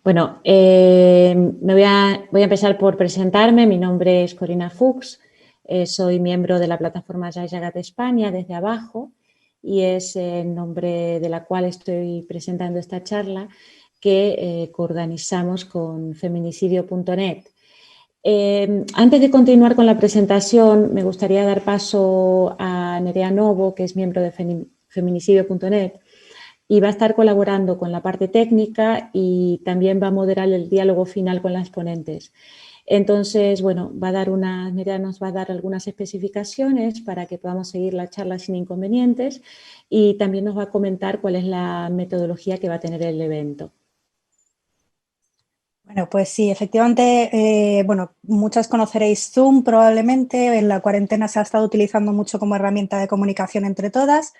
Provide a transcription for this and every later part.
Bueno, voy a empezar por presentarme. Mi nombre es Corina Fuchs, soy miembro de la plataforma Jai Jagat España desde abajo y es el nombre de la cual estoy presentando esta charla que coorganizamos con feminicidio.net. Antes de continuar con la presentación, me gustaría dar paso a Nerea Novo, que es miembro de feminicidio.net y va a estar colaborando con la parte técnica y también va a moderar el diálogo final con las ponentes. Entonces, bueno, Nerea nos va a dar algunas especificaciones para que podamos seguir la charla sin inconvenientes y también nos va a comentar cuál es la metodología que va a tener el evento. Bueno, pues sí, efectivamente, muchas conoceréis Zoom probablemente, en la cuarentena se ha estado utilizando mucho como herramienta de comunicación entre todas,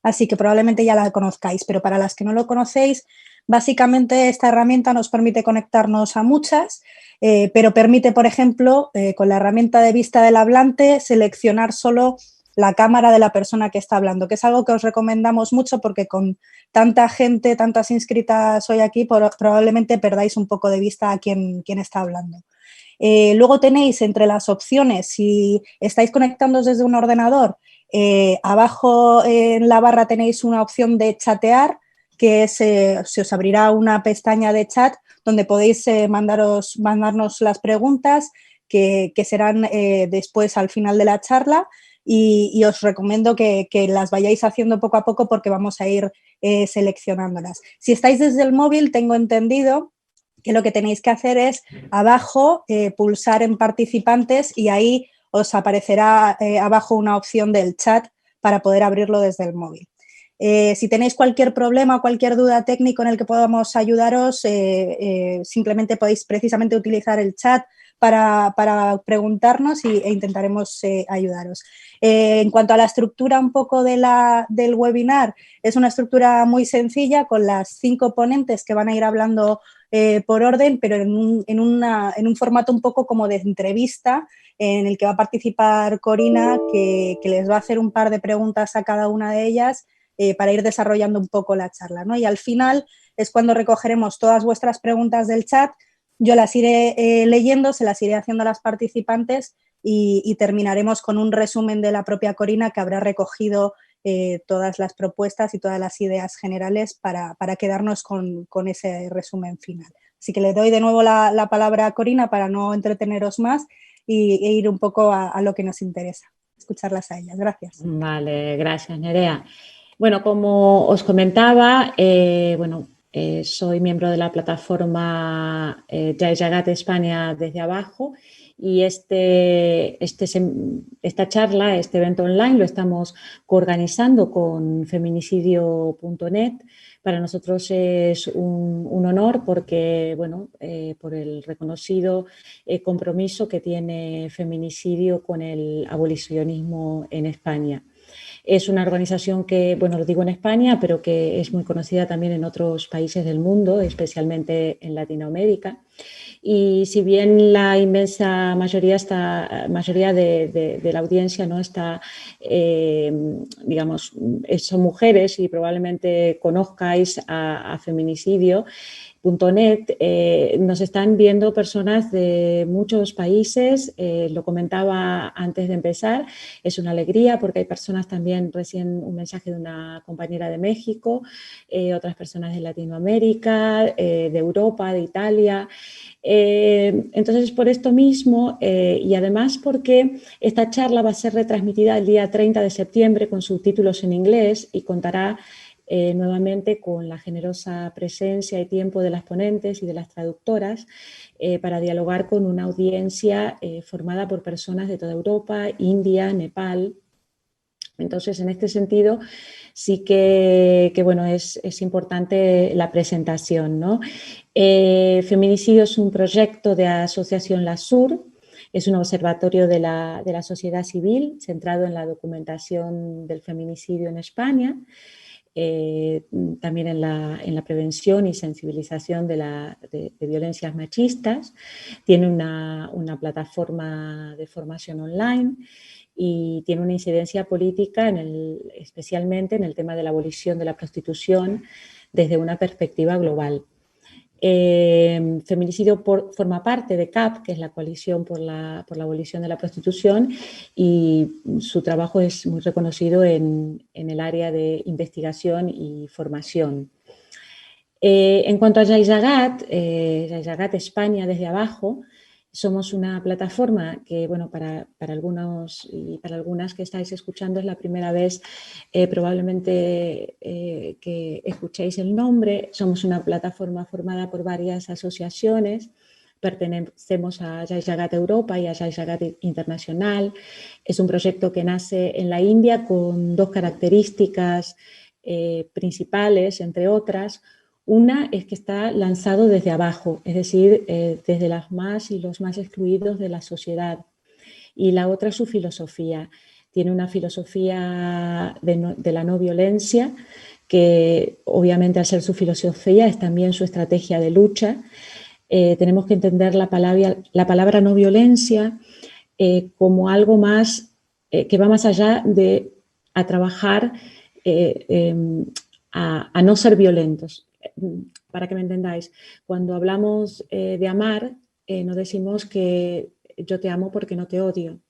así que probablemente ya la conozcáis, pero para las que no lo conocéis, básicamente esta herramienta nos permite conectarnos a muchas, pero permite, por ejemplo, con la herramienta de vista del hablante, seleccionar solo la cámara de la persona que está hablando, que es algo que os recomendamos mucho porque con tanta gente, tantas inscritas hoy aquí, probablemente perdáis un poco de vista a quién está hablando. Luego tenéis entre las opciones, si estáis conectándoos desde un ordenador, abajo en la barra tenéis una opción de chatear, que se os abrirá una pestaña de chat donde podéis mandarnos las preguntas que serán después al final de la charla. Y os recomiendo que las vayáis haciendo poco a poco porque vamos a ir seleccionándolas. Si estáis desde el móvil, tengo entendido que lo que tenéis que hacer es abajo pulsar en participantes y ahí os aparecerá abajo una opción del chat para poder abrirlo desde el móvil. Si tenéis cualquier problema o cualquier duda técnico en el que podamos ayudaros, simplemente podéis precisamente utilizar el chat para preguntarnos e intentaremos ayudaros. En cuanto a la estructura un poco del webinar, es una estructura muy sencilla con las 5 ponentes que van a ir hablando por orden, pero en un formato un poco como de entrevista en el que va a participar Corina, que les va a hacer un par de preguntas a cada una de ellas para ir desarrollando un poco la charla, ¿no? Y al final es cuando recogeremos todas vuestras preguntas del chat, yo las iré leyendo, se las iré haciendo a las participantes y terminaremos con un resumen de la propia Corina que habrá recogido todas las propuestas y todas las ideas generales para quedarnos con ese resumen final. Así que le doy de nuevo la palabra a Corina para no entreteneros más e ir un poco a lo que nos interesa, escucharlas a ellas. Gracias. Vale, gracias, Nerea. Bueno, como os comentaba, soy miembro de la plataforma Jai Jagat España desde abajo y esta charla, este evento online, lo estamos coorganizando con feminicidio.net. Para nosotros es un honor porque, por el reconocido compromiso que tiene feminicidio con el abolicionismo en España. Es una organización que, lo digo en España, pero que es muy conocida también en otros países del mundo, especialmente en Latinoamérica. Y si bien la inmensa mayoría de la audiencia no está, son mujeres y probablemente conozcáis a feminicidio, .net, nos están viendo personas de muchos países, lo comentaba antes de empezar, es una alegría porque hay personas también, recién un mensaje de una compañera de México, otras personas de Latinoamérica, de Europa, de Italia. Entonces, por esto mismo y además porque esta charla va a ser retransmitida el día 30 de septiembre con subtítulos en inglés y contará nuevamente con la generosa presencia y tiempo de las ponentes y de las traductoras para dialogar con una audiencia formada por personas de toda Europa, India, Nepal. Entonces, en este sentido, sí que es importante la presentación, ¿no? Feminicidio es un proyecto de Asociación LASUR, es un observatorio de la sociedad civil centrado en la documentación del feminicidio en España. También en la prevención y sensibilización de violencias machistas. Tiene una plataforma de formación online y tiene una incidencia política especialmente en el tema de la abolición de la prostitución desde una perspectiva global. Feminicidio forma parte de CAP, que es la Coalición por la Abolición de la Prostitución, y su trabajo es muy reconocido en el área de investigación y formación. En cuanto a Jaijagat, Jaijagat España desde abajo, somos una plataforma que, bueno, para algunos y para algunas que estáis escuchando es la primera vez probablemente que escuchéis el nombre. Somos una plataforma formada por varias asociaciones. Pertenecemos a Jaijagat Europa y a Jaijagat Internacional. Es un proyecto que nace en la India con dos características principales, entre otras. Una es que está lanzado desde abajo, es decir, desde las más y los más excluidos de la sociedad. Y la otra es su filosofía. Tiene una filosofía de la no violencia, que obviamente al ser su filosofía es también su estrategia de lucha. Tenemos que entender la palabra no violencia como algo más que va más allá de a trabajar a no ser violentos. Para que me entendáis, cuando hablamos de amar, no decimos que yo te amo porque no te odio.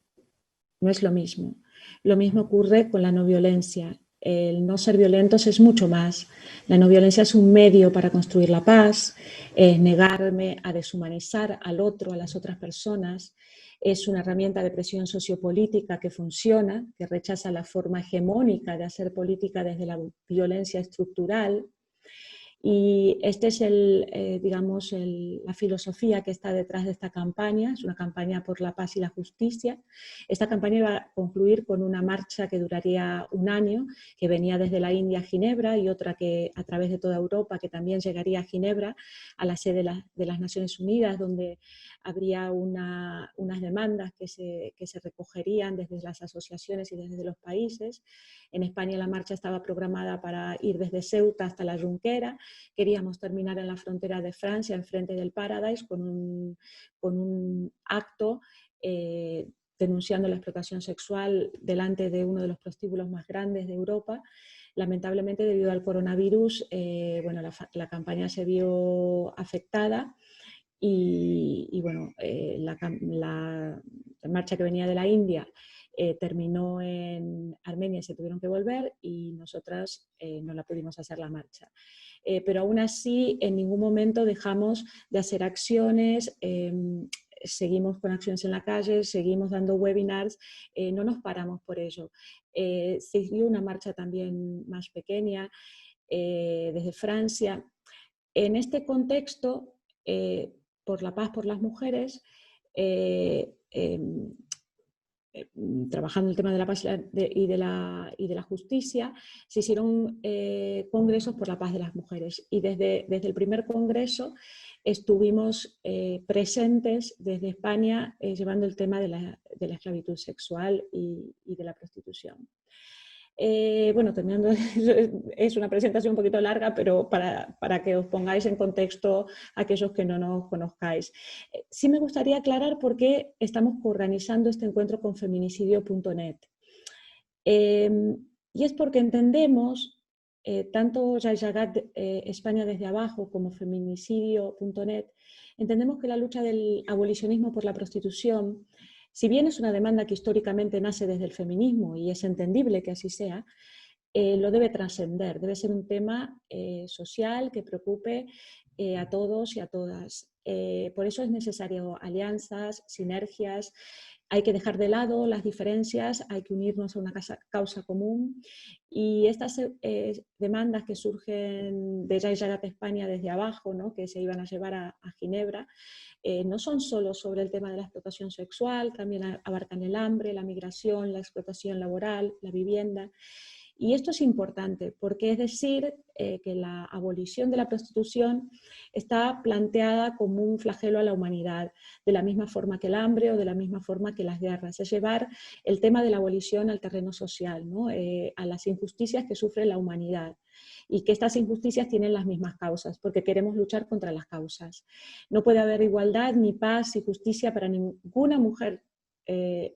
No es lo mismo. Lo mismo ocurre con la no violencia. El no ser violentos es mucho más. La no violencia es un medio para construir la paz, es negarme a deshumanizar al otro, a las otras personas. Es una herramienta de presión sociopolítica que funciona, que rechaza la forma hegemónica de hacer política desde la violencia estructural. Y esta es digamos, la filosofía que está detrás de esta campaña. Es una campaña por la paz y la justicia. Esta campaña va a concluir con una marcha que duraría un año, que venía desde la India a Ginebra, y otra que a través de toda Europa, que también llegaría a Ginebra, a la sede de las Naciones Unidas, donde habría unas demandas que se recogerían desde las asociaciones y desde los países. En España la marcha estaba programada para ir desde Ceuta hasta la Junquera. Queríamos terminar en la frontera de Francia, enfrente del Paradise, con un acto denunciando la explotación sexual delante de uno de los prostíbulos más grandes de Europa. Lamentablemente, debido al coronavirus, bueno, la campaña se vio afectada y bueno, la marcha que venía de la India terminó en Armenia y se tuvieron que volver, y nosotras no la pudimos hacer la marcha. Pero aún así, en ningún momento dejamos de hacer acciones, seguimos con acciones en la calle, seguimos dando webinars, no nos paramos por ello. Se dio una marcha también más pequeña desde Francia. En este contexto, por la paz, por las mujeres, trabajando el tema de la paz y de la justicia, se hicieron congresos por la paz de las mujeres. Y desde el primer congreso estuvimos presentes desde España llevando el tema de la esclavitud sexual y de la prostitución. Bueno, terminando, es una presentación un poquito larga, pero para que os pongáis en contexto aquellos que no nos conozcáis. Sí me gustaría aclarar por qué estamos organizando este encuentro con feminicidio.net. Y es porque entendemos, tanto Jaijagat España desde abajo como feminicidio.net, entendemos que la lucha del abolicionismo por la prostitución, si bien es una demanda que históricamente nace desde el feminismo y es entendible que así sea, lo debe trascender, debe ser un tema social que preocupe a todos y a todas. Por eso es necesario alianzas, sinergias, hay que dejar de lado las diferencias, hay que unirnos a una causa común, y estas demandas que surgen de Jaijagat España desde abajo, ¿no?, que se iban a llevar a Ginebra, no son solo sobre el tema de la explotación sexual, también abarcan el hambre, la migración, la explotación laboral, la vivienda. Y esto es importante porque es decir que la abolición de la prostitución está planteada como un flagelo a la humanidad, de la misma forma que el hambre o de la misma forma que las guerras. Es llevar el tema de la abolición al terreno social, ¿no?, a las injusticias que sufre la humanidad, y que estas injusticias tienen las mismas causas, porque queremos luchar contra las causas. No puede haber igualdad, ni paz y justicia para ninguna mujer,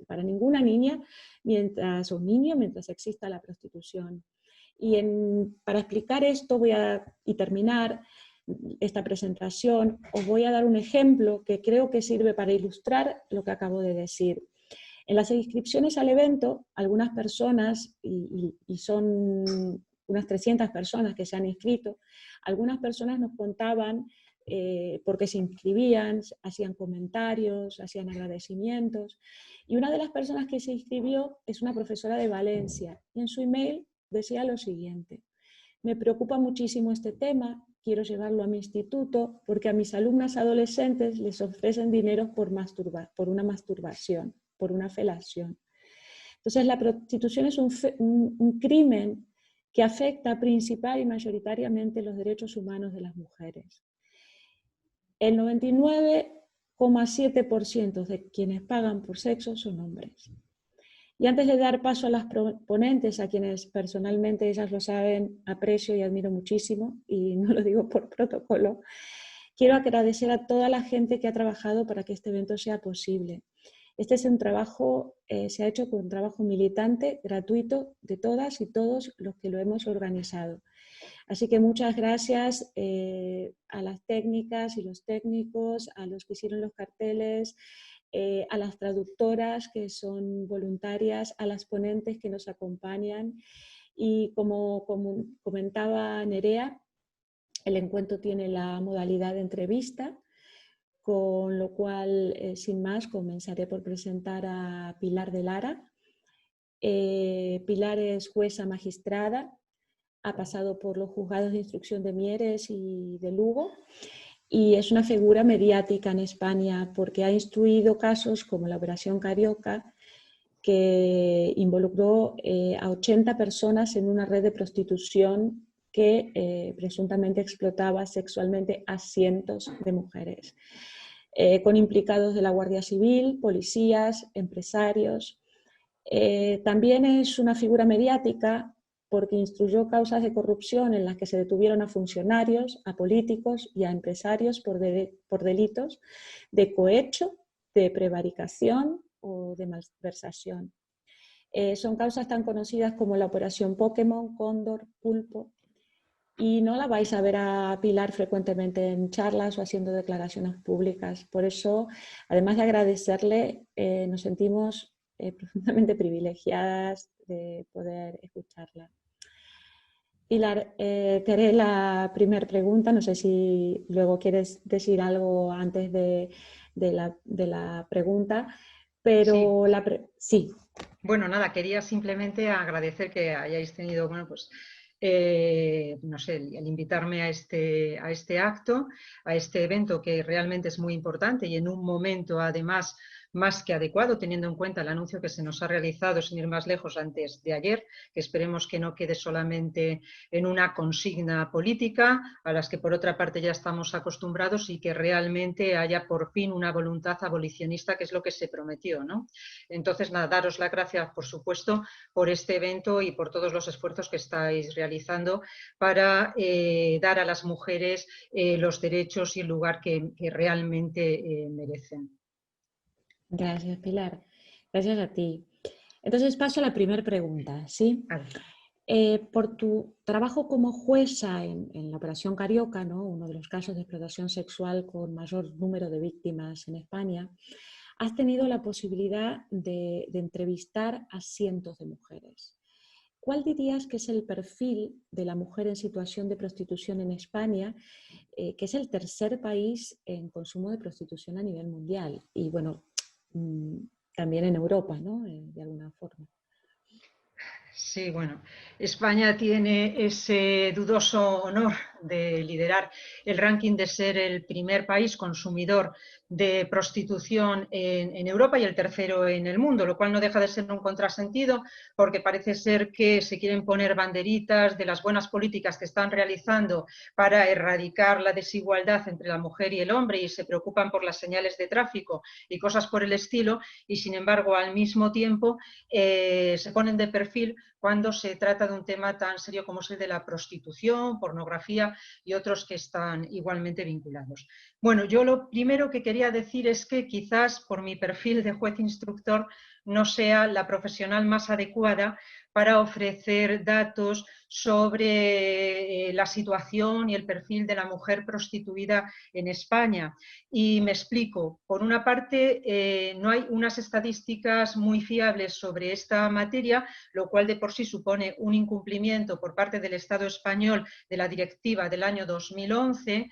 para ninguna niña o niño mientras exista la prostitución. Y para explicar esto y terminar, esta presentación, os voy a dar un ejemplo que creo que sirve para ilustrar lo que acabo de decir. En las inscripciones al evento, algunas personas, y son unas 300 personas que se han inscrito, algunas personas nos contaban por qué se inscribían, hacían comentarios, hacían agradecimientos. Y una de las personas que se inscribió es una profesora de Valencia, y en su email decía lo siguiente: me preocupa muchísimo este tema, quiero llevarlo a mi instituto porque a mis alumnas adolescentes les ofrecen dinero por una masturbación, por una felación. Entonces, la prostitución es un crimen que afecta principal y mayoritariamente los derechos humanos de las mujeres. El 99,7% de quienes pagan por sexo son hombres. Y antes de dar paso a las ponentes, a quienes personalmente, ellas lo saben, aprecio y admiro muchísimo, y no lo digo por protocolo, quiero agradecer a toda la gente que ha trabajado para que este evento sea posible. Este es un trabajo, se ha hecho con un trabajo militante, gratuito, de todas y todos los que lo hemos organizado. Así que muchas gracias a las técnicas y los técnicos, a los que hicieron los carteles, a las traductoras que son voluntarias, a las ponentes que nos acompañan. Y como comentaba Nerea, el encuentro tiene la modalidad de entrevista, con lo cual, sin más, comenzaré por presentar a Pilar de Lara. Pilar es jueza magistrada, ha pasado por los juzgados de instrucción de Mieres y de Lugo, y es una figura mediática en España porque ha instruido casos como la Operación Carioca, que involucró a 80 personas en una red de prostitución que presuntamente explotaba sexualmente a cientos de mujeres, con implicados de la Guardia Civil, policías, empresarios. También es una figura mediática porque instruyó causas de corrupción en las que se detuvieron a funcionarios, a políticos y a empresarios por delitos de cohecho, de prevaricación o de malversación. Son causas tan conocidas como la Operación Pokémon, Cóndor, Pulpo, y no la vais a ver a Pilar frecuentemente en charlas o haciendo declaraciones públicas. Por eso, además de agradecerle, nos sentimos profundamente privilegiadas de poder escucharla. Pilar, te haré la primera pregunta. No sé si luego quieres decir algo antes de la pregunta, pero sí. Sí. Bueno, nada, quería simplemente agradecer que hayáis tenido, bueno, pues, no sé, el invitarme a este acto, a este evento que realmente es muy importante y en un momento, además, más que adecuado, teniendo en cuenta el anuncio que se nos ha realizado, sin ir más lejos, antes de ayer, que esperemos que no quede solamente en una consigna política, a las que por otra parte ya estamos acostumbrados, y que realmente haya por fin una voluntad abolicionista, que es lo que se prometió, ¿no? Entonces, nada, daros las gracias, por supuesto, por este evento y por todos los esfuerzos que estáis realizando para dar a las mujeres los derechos y el lugar que realmente merecen. Gracias, Pilar. Gracias a ti. Entonces paso a la primera pregunta, ¿sí? Por tu trabajo como jueza en la Operación Carioca, ¿no? Uno de los casos de explotación sexual con mayor número de víctimas en España, has tenido la posibilidad de entrevistar a cientos de mujeres. ¿Cuál dirías que es el perfil de la mujer en situación de prostitución en España, que es el tercer país en consumo de prostitución a nivel mundial? Y bueno, también en Europa, ¿no? De alguna forma. Sí, bueno, España tiene ese dudoso honor de liderar el ranking de ser el primer país consumidor de prostitución en Europa y el tercero en el mundo, lo cual no deja de ser un contrasentido, porque parece ser que se quieren poner banderitas de las buenas políticas que están realizando para erradicar la desigualdad entre la mujer y el hombre, y se preocupan por las señales de tráfico y cosas por el estilo, y sin embargo al mismo tiempo se ponen de perfil cuando se trata de un tema tan serio como es el de la prostitución, pornografía y otros que están igualmente vinculados. Bueno, yo lo primero que quería decir es que quizás por mi perfil de juez instructor no sea la profesional más adecuada para ofrecer datos sobre la situación y el perfil de la mujer prostituida en España. Y me explico. Por una parte, no hay unas estadísticas muy fiables sobre esta materia, lo cual de por sí supone un incumplimiento por parte del Estado español de la directiva del año 2011,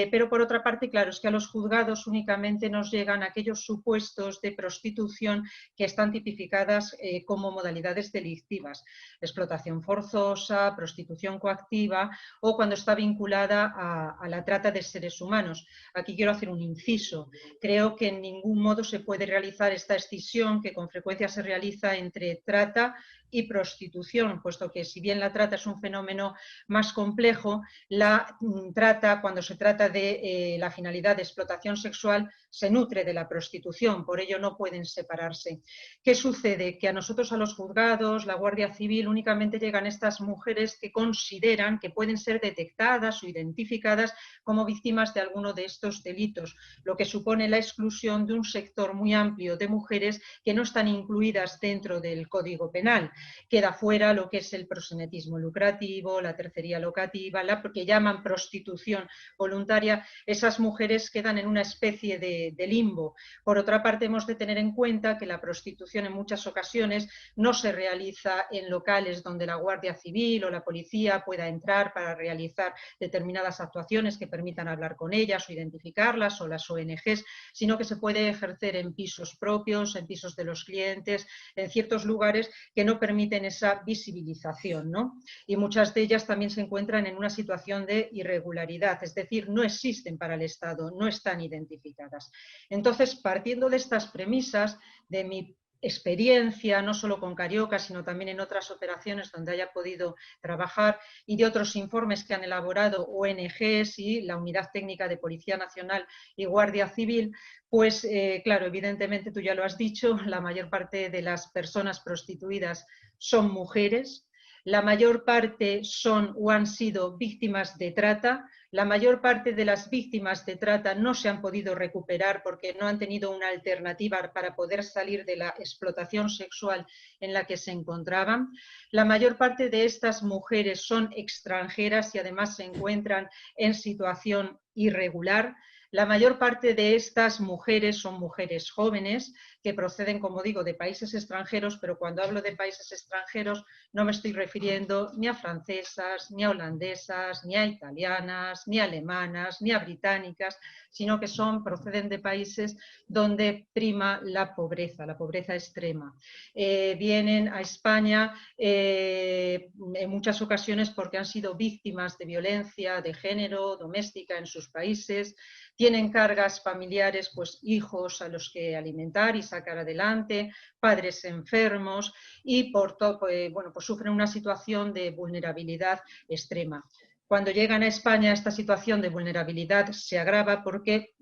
pero por otra parte, claro, es que a los juzgados únicamente nos llegan aquellos supuestos de prostitución que están tipificadas como modalidades delictivas: explotación forzosa, prostitución coactiva o cuando está vinculada a la trata de seres humanos. Aquí quiero hacer un inciso. Creo que en ningún modo se puede realizar esta escisión que con frecuencia se realiza entre trata y prostitución, puesto que si bien la trata es un fenómeno más complejo, la trata, cuando se trata de la finalidad de explotación sexual, se nutre de la prostitución, por ello no pueden separarse. ¿Qué sucede? Que a nosotros, a los juzgados, la Guardia Civil, únicamente llegan estas mujeres que consideran que pueden ser detectadas o identificadas como víctimas de alguno de estos delitos, lo que supone la exclusión de un sector muy amplio de mujeres que no están incluidas dentro del Código Penal. Queda fuera lo que es el proxenetismo lucrativo, la tercería locativa, la que llaman prostitución voluntaria. Esas mujeres quedan en una especie de limbo. Por otra parte, hemos de tener en cuenta que la prostitución en muchas ocasiones no se realiza en locales donde la Guardia Civil o la policía pueda entrar para realizar determinadas actuaciones que permitan hablar con ellas o identificarlas, o las ONGs, sino que se puede ejercer en pisos propios, en pisos de los clientes, en ciertos lugares que no permiten esa visibilización, ¿no? Y muchas de ellas también se encuentran en una situación de irregularidad, es decir, no existen para el Estado, no están identificadas. Entonces, partiendo de estas premisas, de mi experiencia, no solo con Carioca, sino también en otras operaciones donde haya podido trabajar, y de otros informes que han elaborado ONGs y la Unidad Técnica de Policía Nacional y Guardia Civil, pues claro, evidentemente tú ya lo has dicho, la mayor parte de las personas prostituidas son mujeres, la mayor parte son o han sido víctimas de trata. La mayor parte de las víctimas de trata no se han podido recuperar porque no han tenido una alternativa para poder salir de la explotación sexual en la que se encontraban. La mayor parte de estas mujeres son extranjeras y además se encuentran en situación irregular. La mayor parte de estas mujeres son mujeres jóvenes que proceden, como digo, de países extranjeros, pero cuando hablo de países extranjeros no me estoy refiriendo ni a francesas, ni a holandesas, ni a italianas, ni a alemanas, ni a británicas, sino que proceden de países donde prima la pobreza extrema. Vienen a España en muchas ocasiones porque han sido víctimas de violencia de género, doméstica en sus países, tienen cargas familiares, pues hijos a los que alimentar y sacar adelante, padres enfermos y bueno, pues sufren una situación de vulnerabilidad extrema. Cuando llegan a España, esta situación de vulnerabilidad se agrava porque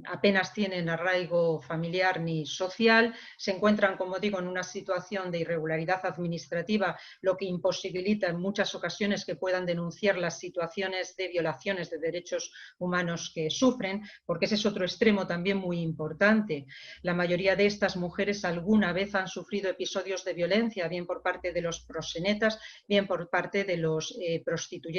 apenas tienen arraigo familiar ni social, se encuentran, como digo, en una situación de irregularidad administrativa, lo que imposibilita en muchas ocasiones que puedan denunciar las situaciones de violaciones de derechos humanos que sufren, porque ese es otro extremo también muy importante. La mayoría de estas mujeres alguna vez han sufrido episodios de violencia, bien por parte de los proxenetas, bien por parte de los prostituyentes.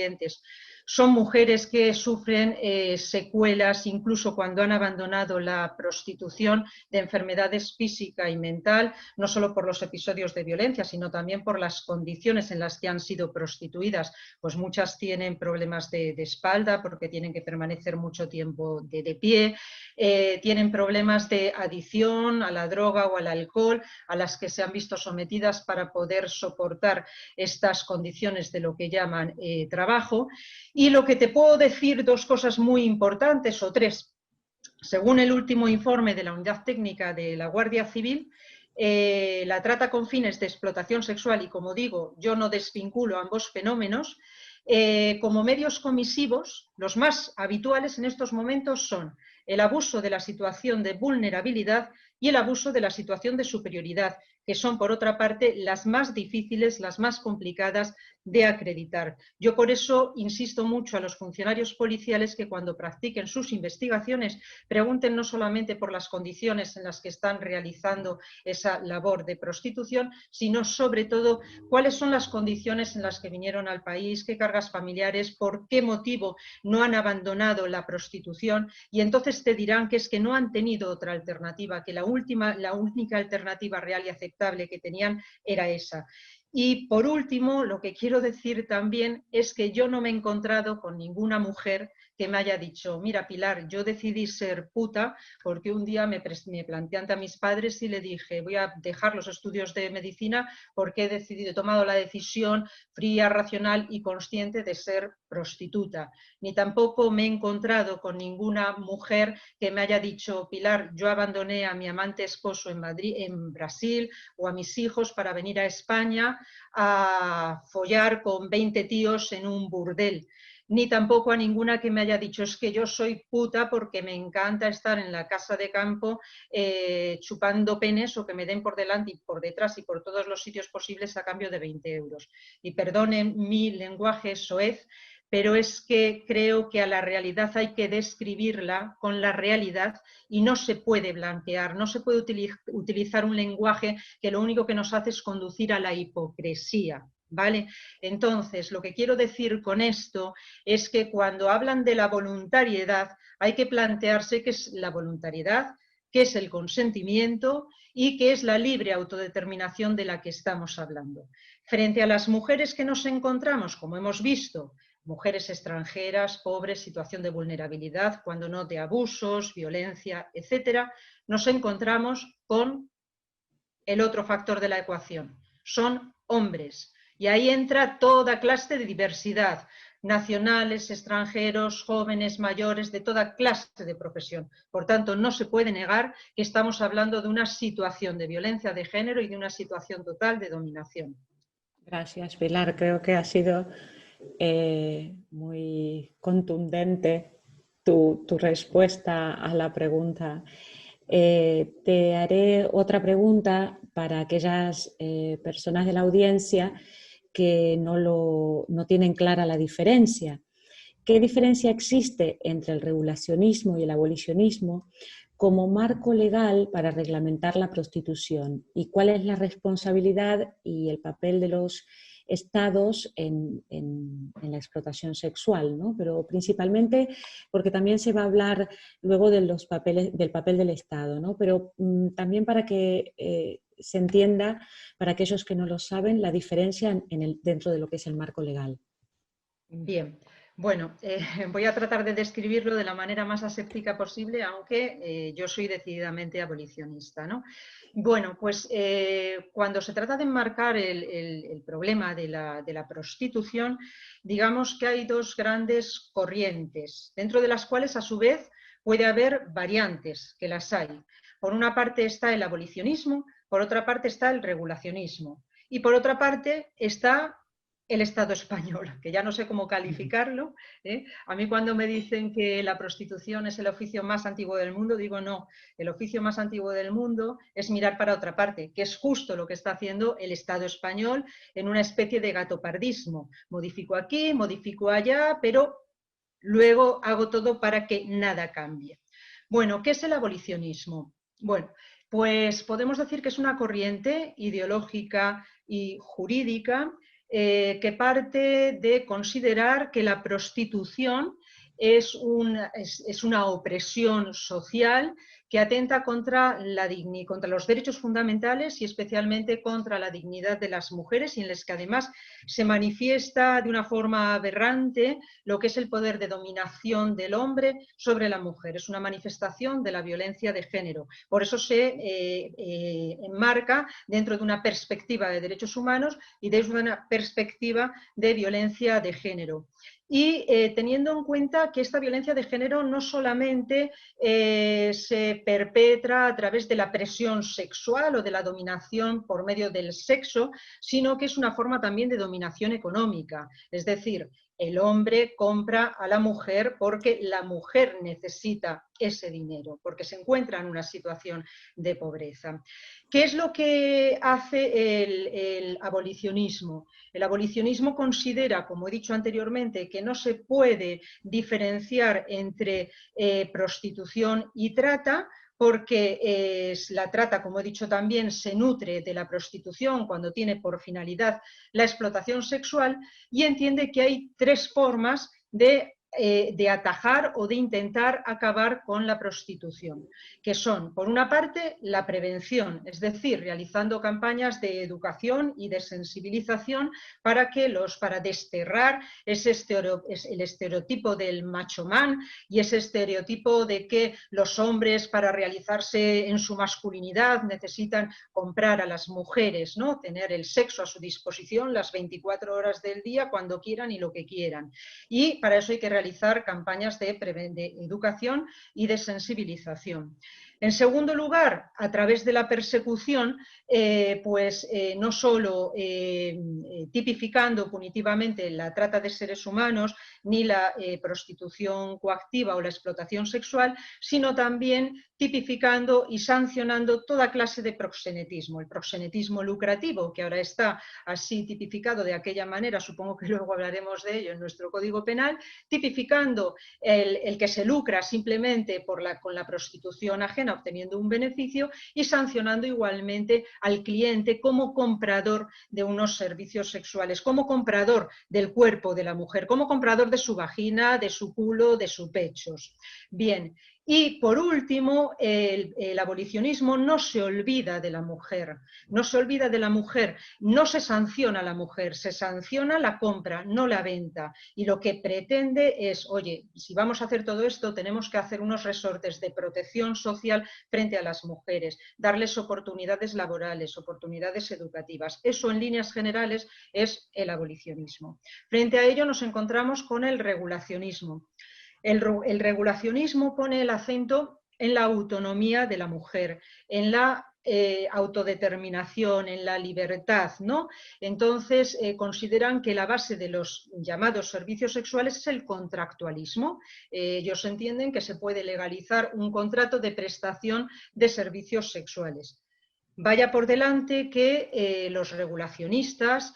Son mujeres que sufren secuelas, incluso cuando han abandonado la prostitución, de enfermedades física y mental, no solo por los episodios de violencia, sino también por las condiciones en las que han sido prostituidas. Pues muchas tienen problemas de espalda porque tienen que permanecer mucho tiempo de pie, tienen problemas de adicción a la droga o al alcohol, a las que se han visto sometidas para poder soportar estas condiciones de lo que llaman trabajo. Y lo que te puedo decir, dos cosas muy importantes, o tres. Según el último informe de la Unidad Técnica de la Guardia Civil, la trata con fines de explotación sexual, y como digo, yo no desvinculo ambos fenómenos, como medios comisivos Los más habituales en estos momentos son el abuso de la situación de vulnerabilidad y el abuso de la situación de superioridad, que son, por otra parte, las más difíciles, las más complicadas de acreditar. Yo por eso insisto mucho a los funcionarios policiales que cuando practiquen sus investigaciones pregunten no solamente por las condiciones en las que están realizando esa labor de prostitución, sino sobre todo cuáles son las condiciones en las que vinieron al país, qué cargas familiares, por qué motivo no han abandonado la prostitución, y entonces te dirán que es que no han tenido otra alternativa, que la única alternativa real y aceptable que tenían era esa. Y por último, lo que quiero decir también es que yo no me he encontrado con ninguna mujer que me haya dicho, mira Pilar, yo decidí ser puta porque un día me planteé ante a mis padres y le dije, voy a dejar los estudios de medicina porque he tomado la decisión fría, racional y consciente de ser prostituta. Ni tampoco me he encontrado con ninguna mujer que me haya dicho, Pilar, yo abandoné a mi amante esposo en Brasil, o a mis hijos para venir a España a follar con 20 tíos en un burdel. Ni tampoco a ninguna que me haya dicho, es que yo soy puta porque me encanta estar en la casa de campo chupando penes, o que me den por delante y por detrás y por todos los sitios posibles a cambio de 20 euros. Y perdonen mi lenguaje soez, pero es que creo que a la realidad hay que describirla con la realidad y no se puede blanquear, no se puede utilizar un lenguaje que lo único que nos hace es conducir a la hipocresía. ¿Vale? Entonces, lo que quiero decir con esto es que cuando hablan de la voluntariedad hay que plantearse qué es la voluntariedad, qué es el consentimiento y qué es la libre autodeterminación de la que estamos hablando. Frente a las mujeres que nos encontramos, como hemos visto, mujeres extranjeras, pobres, situación de vulnerabilidad, cuando no de abusos, violencia, etcétera, nos encontramos con el otro factor de la ecuación. Son hombres. Y ahí entra toda clase de diversidad, nacionales, extranjeros, jóvenes, mayores, de toda clase de profesión. Por tanto, no se puede negar que estamos hablando de una situación de violencia de género y de una situación total de dominación. Gracias, Pilar. Creo que ha sido muy contundente tu respuesta a la pregunta. Te haré otra pregunta para aquellas personas de la audiencia que no tienen clara la diferencia. ¿Qué diferencia existe entre el regulacionismo y el abolicionismo como marco legal para reglamentar la prostitución? ¿Y cuál es la responsabilidad y el papel de los estados en la explotación sexual, ¿no? Pero principalmente porque también se va a hablar luego de del papel del Estado, ¿no? Pero también para que se entienda, para aquellos que no lo saben, la diferencia dentro de lo que es el marco legal. Bien, bueno, voy a tratar de describirlo de la manera más aséptica posible, aunque yo soy decididamente abolicionista, ¿no? Bueno, pues cuando se trata de enmarcar el problema de la prostitución, digamos que hay dos grandes corrientes, dentro de las cuales a su vez puede haber variantes, que las hay. Por una parte está el abolicionismo, por otra parte está el regulacionismo y por otra parte está el Estado español, que ya no sé cómo calificarlo. A mí cuando me dicen que la prostitución es el oficio más antiguo del mundo, digo no, el oficio más antiguo del mundo es mirar para otra parte, que es justo lo que está haciendo el Estado español en una especie de gatopardismo. Modifico aquí, modifico allá, pero luego hago todo para que nada cambie. Bueno, ¿qué es el abolicionismo? Bueno, pues podemos decir que es una corriente ideológica y jurídica que parte de considerar que la prostitución es una opresión social que atenta contra los derechos fundamentales y especialmente contra la dignidad de las mujeres, y en las que además se manifiesta de una forma aberrante lo que es el poder de dominación del hombre sobre la mujer. Es una manifestación de la violencia de género. Por eso se enmarca dentro de una perspectiva de derechos humanos y desde una perspectiva de violencia de género. Y teniendo en cuenta que esta violencia de género no solamente se perpetra a través de la presión sexual o de la dominación por medio del sexo, sino que es una forma también de dominación económica. Es decir, El hombre compra a la mujer porque la mujer necesita ese dinero, porque se encuentra en una situación de pobreza. ¿Qué es lo que hace el abolicionismo? El abolicionismo considera, como he dicho anteriormente, que no se puede diferenciar entre prostitución y trata, porque la trata, como he dicho también, se nutre de la prostitución cuando tiene por finalidad la explotación sexual, y entiende que hay tres formas de atajar o de intentar acabar con la prostitución, que son, por una parte, la prevención, es decir, realizando campañas de educación y de sensibilización para desterrar el estereotipo del macho man y ese estereotipo de que los hombres, para realizarse en su masculinidad, necesitan comprar a las mujeres, ¿no? Tener el sexo a su disposición las 24 horas del día, cuando quieran y lo que quieran. Y para eso hay que realizar campañas de educación y de sensibilización. En segundo lugar, a través de la persecución, no solo tipificando punitivamente la trata de seres humanos ni la prostitución coactiva o la explotación sexual, sino también tipificando y sancionando toda clase de proxenetismo. El proxenetismo lucrativo, que ahora está así tipificado de aquella manera, supongo que luego hablaremos de ello en nuestro Código Penal, tipificando el que se lucra simplemente con la prostitución ajena, obteniendo un beneficio, y sancionando igualmente al cliente como comprador de unos servicios sexuales, como comprador del cuerpo de la mujer, como comprador de su vagina, de su culo, de sus pechos. Bien. Y por último, el abolicionismo no se olvida de la mujer, no se olvida de la mujer, no se sanciona a la mujer, se sanciona la compra, no la venta. Y lo que pretende es, oye, si vamos a hacer todo esto, tenemos que hacer unos resortes de protección social frente a las mujeres, darles oportunidades laborales, oportunidades educativas. Eso, en líneas generales, es el abolicionismo. Frente a ello nos encontramos con el regulacionismo. El regulacionismo pone el acento en la autonomía de la mujer, en la autodeterminación, en la libertad, ¿no? Entonces, consideran que la base de los llamados servicios sexuales es el contractualismo. Ellos entienden que se puede legalizar un contrato de prestación de servicios sexuales. Vaya por delante que los regulacionistas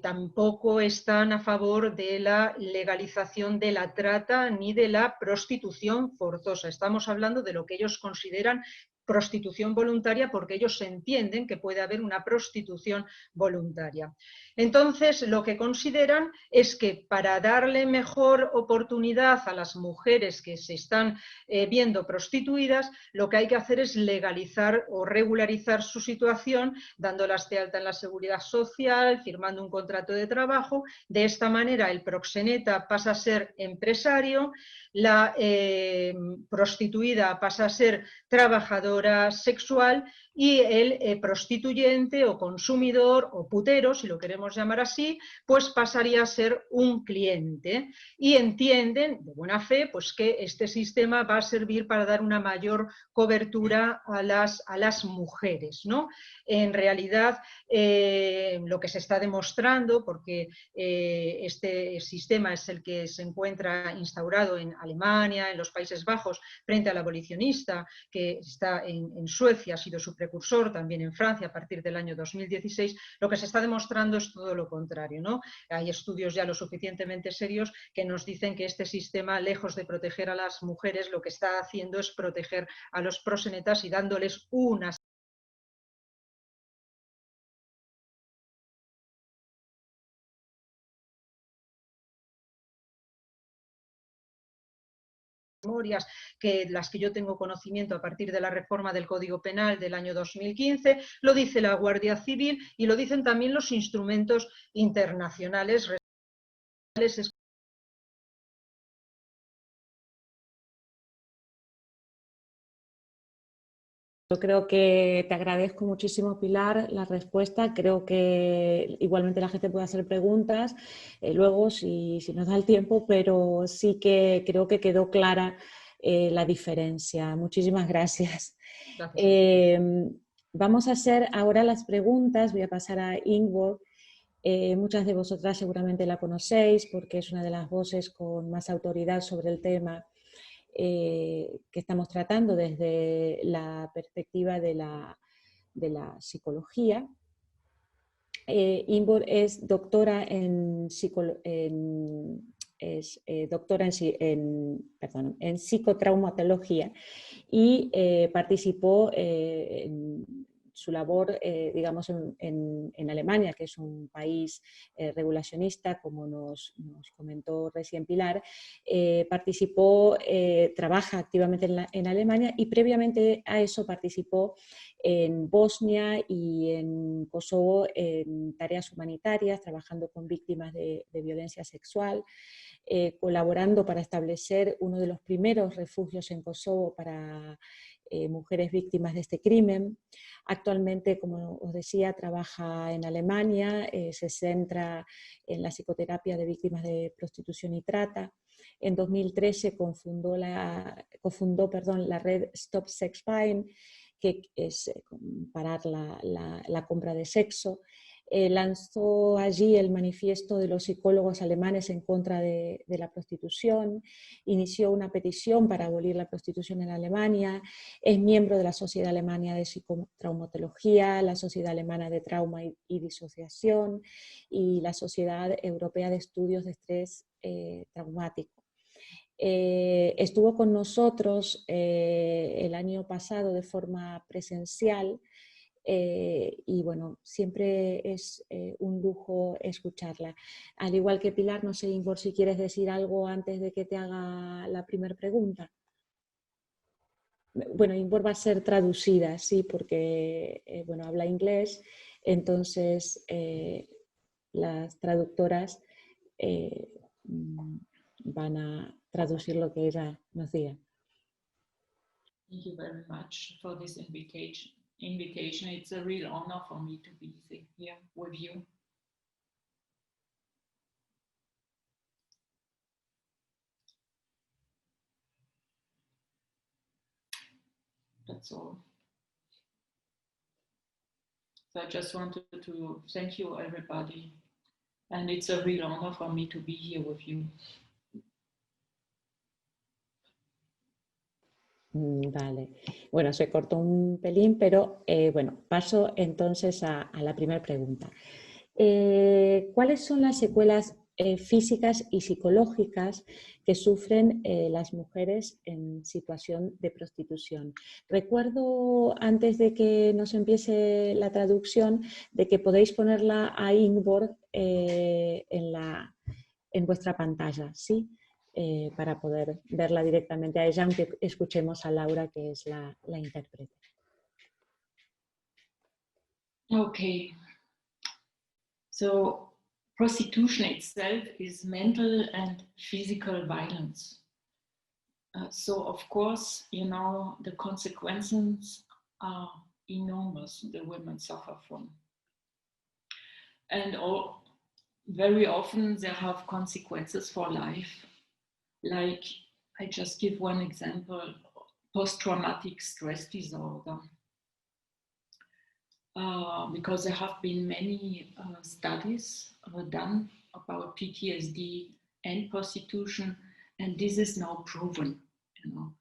tampoco están a favor de la legalización de la trata ni de la prostitución forzosa. Estamos hablando de lo que ellos consideran prostitución voluntaria, porque ellos entienden que puede haber una prostitución voluntaria. Entonces, lo que consideran es que para darle mejor oportunidad a las mujeres que se están viendo prostituidas, lo que hay que hacer es legalizar o regularizar su situación, dándolas de alta en la seguridad social, firmando un contrato de trabajo. De esta manera, el proxeneta pasa a ser empresario, la prostituida pasa a ser trabajadora sexual, y el prostituyente o consumidor o putero, si lo queremos llamar así, pues pasaría a ser un cliente. Y entienden de buena fe pues que este sistema va a servir para dar una mayor cobertura a las mujeres, ¿no? En realidad, lo que se está demostrando, porque este sistema es el que se encuentra instaurado en Alemania, en los Países Bajos, frente al abolicionista, que está en Suecia, ha sido su precursor, también en Francia a partir del año 2016, lo que se está demostrando es todo lo contrario, ¿no? Hay estudios ya lo suficientemente serios que nos dicen que este sistema, lejos de proteger a las mujeres, lo que está haciendo es proteger a los proxenetas y dándoles unas memorias que las que yo tengo conocimiento a partir de la reforma del Código Penal del año 2015, lo dice la Guardia Civil y lo dicen también los instrumentos internacionales. Yo creo que te agradezco muchísimo, Pilar, la respuesta. Creo que igualmente la gente puede hacer preguntas luego, si nos da el tiempo, pero sí que creo que quedó clara la diferencia. Muchísimas gracias. Gracias. Vamos a hacer ahora las preguntas. Voy a pasar a Ingeborg. Muchas de vosotras seguramente la conocéis porque es una de las voces con más autoridad sobre el tema que estamos tratando desde la perspectiva de la psicología. Inbor es doctora en psicotraumatología y participó en su labor, digamos, en Alemania, que es un país regulacionista, como nos comentó recién Pilar, trabaja activamente en Alemania y previamente a eso participó en Bosnia y en Kosovo en tareas humanitarias, trabajando con víctimas de violencia sexual, colaborando para establecer uno de los primeros refugios en Kosovo para mujeres víctimas de este crimen. Actualmente, como os decía, trabaja en Alemania, se centra en la psicoterapia de víctimas de prostitución y trata. En 2013 cofundó la red Stop Sex Buying, que es parar la compra de sexo. Lanzó allí el manifiesto de los psicólogos alemanes en contra de la prostitución, inició una petición para abolir la prostitución en Alemania, es miembro de la Sociedad Alemana de Psicotraumatología, la Sociedad Alemana de Trauma y Disociación y la Sociedad Europea de Estudios de Estrés Traumático. Estuvo con nosotros el año pasado de forma presencial y bueno, siempre es un lujo escucharla. Al igual que Pilar, no sé, Inbor, si quieres decir algo antes de que te haga la primera pregunta. Bueno, Inbor va a ser traducida, sí, porque bueno, habla inglés, entonces las traductoras van a traducir lo que ella nos diga. Thank you very much for this invitation. It's a real honor for me to be here with you. That's all. So I just wanted to thank you, everybody. And it's a real honor for me to be here with you. Vale. Bueno, se cortó un pelín, pero bueno, paso entonces a la primera pregunta. ¿Cuáles son las secuelas físicas y psicológicas que sufren las mujeres en situación de prostitución? Recuerdo, antes de que nos empiece la traducción, de que podéis ponerla a Ingeborg en vuestra pantalla, ¿sí? Para poder verla directamente a ella, aunque escuchemos a Laura, que es la intérprete. Okay. So prostitution itself is mental and physical violence. So of course, you know, the consequences are enormous the women suffer from. And very often they have consequences for life. Like, I just give one example, post-traumatic stress disorder. Because there have been many studies done about PTSD and prostitution, and this is now proven. You know,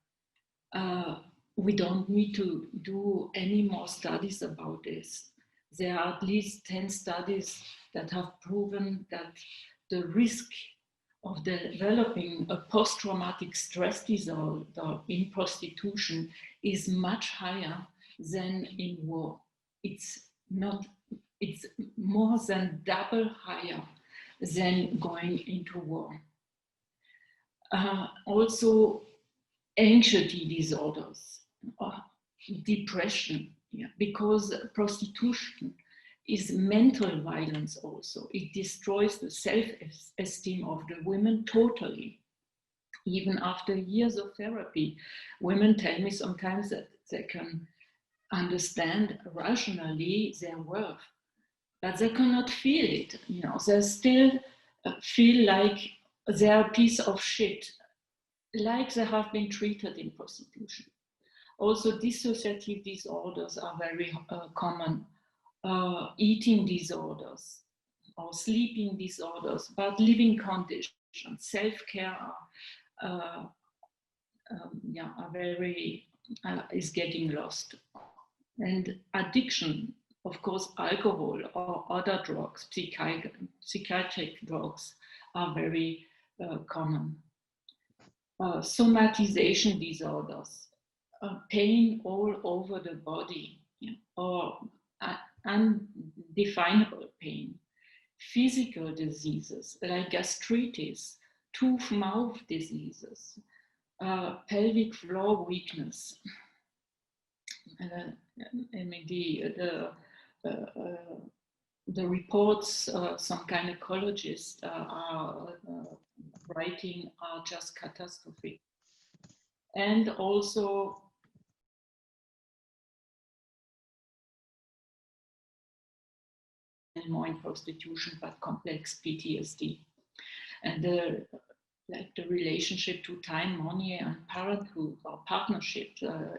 we don't need to do any more studies about this. There are at least 10 studies that have proven that the risk of developing a post-traumatic stress disorder in prostitution is much higher than in war. It's more than double higher than going into war. Also, anxiety disorders, depression, yeah, because prostitution is mental violence also. It destroys the self-esteem of the women totally. Even after years of therapy, women tell me sometimes that they can understand rationally their worth, but they cannot feel it. You know, they still feel like they're a piece of shit, like they have been treated in prostitution. Also, dissociative disorders are very common. Eating disorders, or sleeping disorders, but living conditions, self-care are very, is getting lost. And addiction, of course, alcohol or other drugs, psychiatric drugs are very common. Somatization disorders, pain all over the body, or undefinable pain. Physical diseases like gastritis, tooth-mouth diseases, pelvic floor weakness. I mean, the reports some gynecologists are writing are just catastrophic. And also more in prostitution, but complex PTSD. And the relationship to time, money, and parenthood or partnership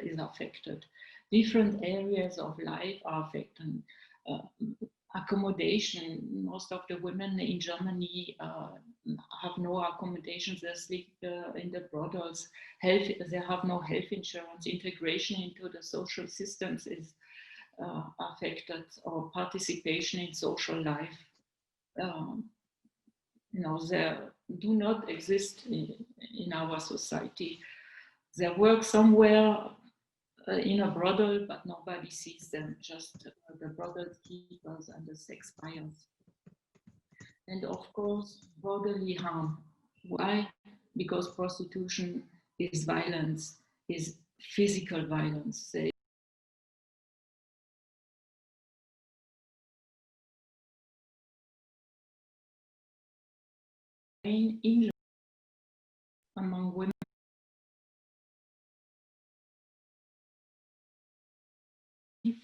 is affected. Different areas of life are affected. Accommodation, most of the women in Germany have no accommodations. They sleep in the brothels. They have no health insurance. Integration into the social systems is affected, or participation in social life. They do not exist in our society. They work somewhere in a brothel, but nobody sees them, just the brothel keepers and the sex buyers. And of course, bodily harm. Why? Because prostitution is violence, is physical violence. In England, among women,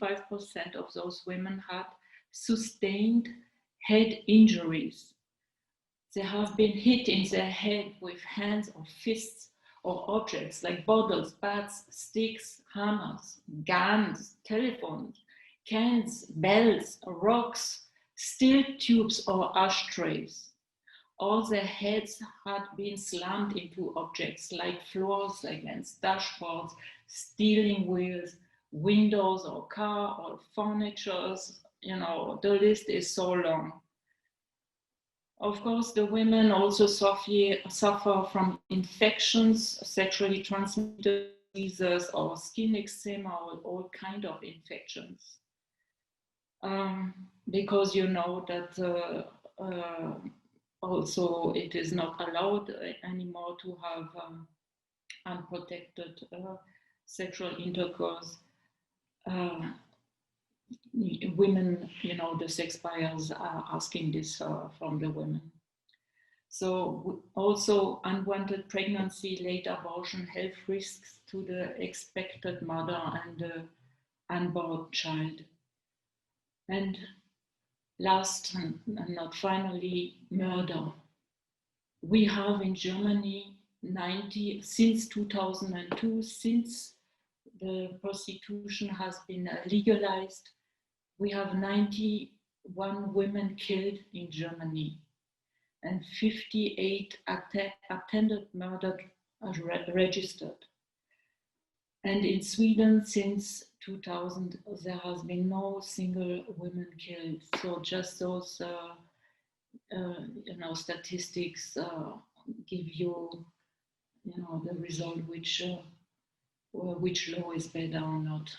5% of those women had sustained head injuries. They have been hit in their head with hands or fists or objects like bottles, bats, sticks, hammers, guns, telephones, cans, bells, rocks, steel tubes or ashtrays. All their heads had been slammed into objects like floors, against dashboards, steering wheels, windows or car or furniture. The list is so long. Of course, the women also suffer from infections, sexually transmitted diseases, or skin eczema, or all kinds of infections. Because you know that also it is not allowed anymore to have unprotected sexual intercourse. Women, the sex buyers are asking this from the women. So also unwanted pregnancy, late abortion, health risks to the expected mother and the unborn child. And last and not finally, murder. We have in Germany since 2002, since the prostitution has been legalized, we have 91 women killed in Germany and 58 attempted murder registered. And in Sweden, since 2000, there has been no single woman killed. So just those, statistics give you, the result which law is better or not.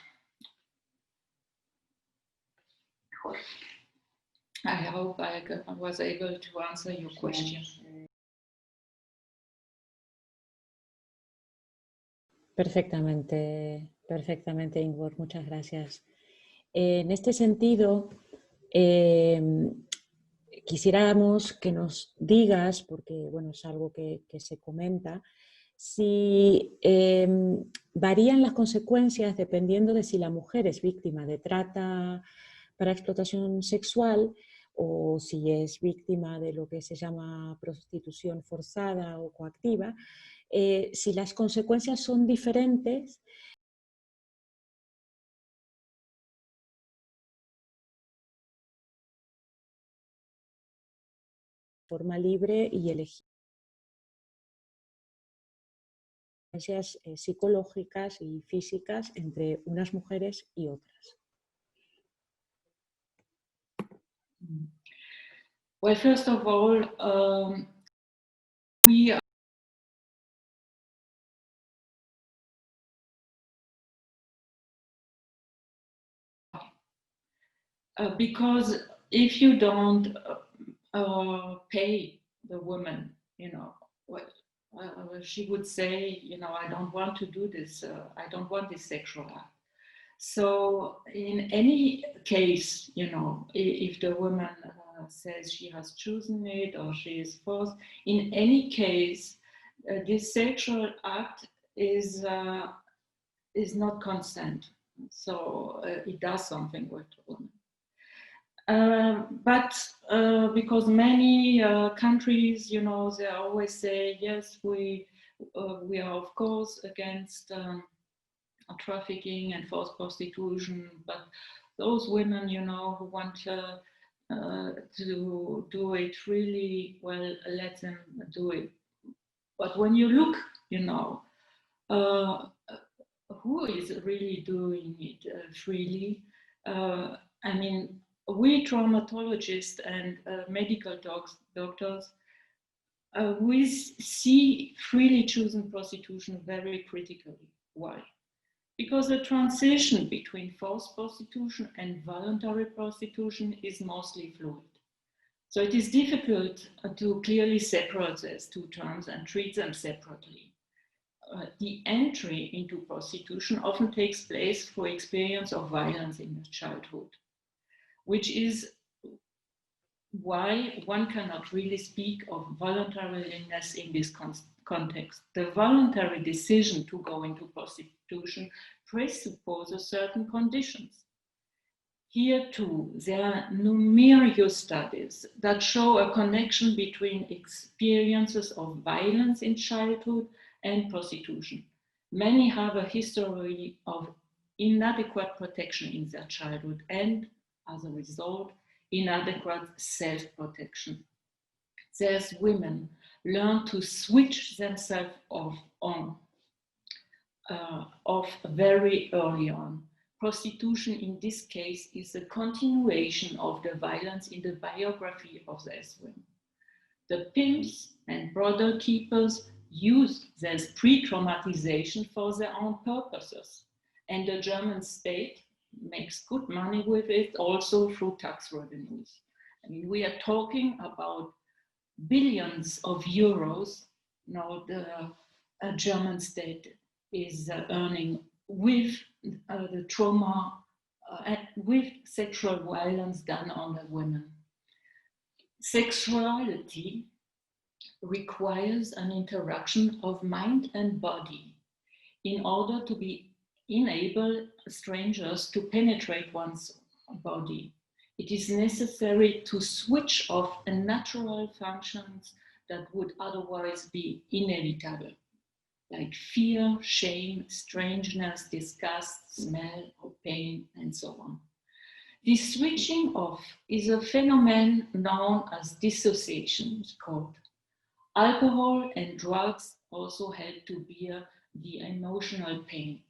I hope I was able to answer your question. Perfectamente, Ingeborg, muchas gracias. En este sentido, quisiéramos que nos digas, porque bueno, es algo que se comenta, si varían las consecuencias dependiendo de si la mujer es víctima de trata para explotación sexual o si es víctima de lo que se llama prostitución forzada o coactiva, si las consecuencias son diferentes forma libre y elegir psicológicas y físicas entre unas mujeres y otras. Well, first of all, we are because if you don't pay the woman, you know, well, she would say, you know, I don't want to do this. I don't want this sexual act. So in any case, you know, if the woman says she has chosen it or she is forced, in any case, this sexual act is not consent. So it does something with the woman. But because many countries, you know, they always say, yes, we are of course against trafficking and forced prostitution, but those women, you know, who want to do it really, well, let them do it. But when you look, you know, who is really doing it freely? I mean, we traumatologists and medical doctors, we see freely chosen prostitution very critically. Why? Because the transition between forced prostitution and voluntary prostitution is mostly fluid. So it is difficult to clearly separate these two terms and treat them separately. The entry into prostitution often takes place for experience of violence in childhood, which is why one cannot really speak of voluntariness in this context. The voluntary decision to go into prostitution presupposes certain conditions. Here too, there are numerous studies that show a connection between experiences of violence in childhood and prostitution. Many have a history of inadequate protection in their childhood and, as a result, inadequate self-protection. These women learn to switch themselves off very early on. Prostitution in this case is a continuation of the violence in the biography of these women. The pimps and brothel keepers use this pre-traumatization for their own purposes, and the German state makes good money with it also through tax revenues. I mean, we are talking about billions of euros now the German state is earning with the trauma, with sexual violence done on the women. Sexuality requires an interaction of mind and body in order to enable strangers to penetrate one's body. It is necessary to switch off unnatural functions that would otherwise be inevitable, like fear, shame, strangeness, disgust, smell, or pain, and so on. This switching off is a phenomenon known as dissociation, it's called. Alcohol and drugs also help to bear the emotional pain.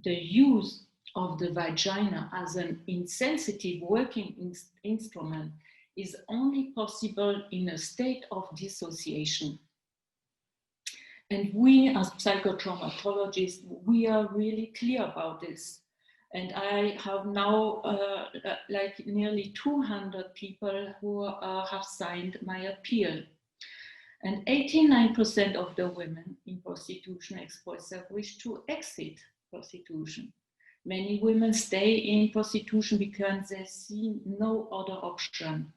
The use of the vagina as an insensitive working instrument is only possible in a state of dissociation. And we as psychotraumatologists, we are really clear about this. And I have now like nearly 200 people who have signed my appeal. And 89% of the women in prostitution express their wish to exit prostitution. Many women stay in prostitution because they see no other option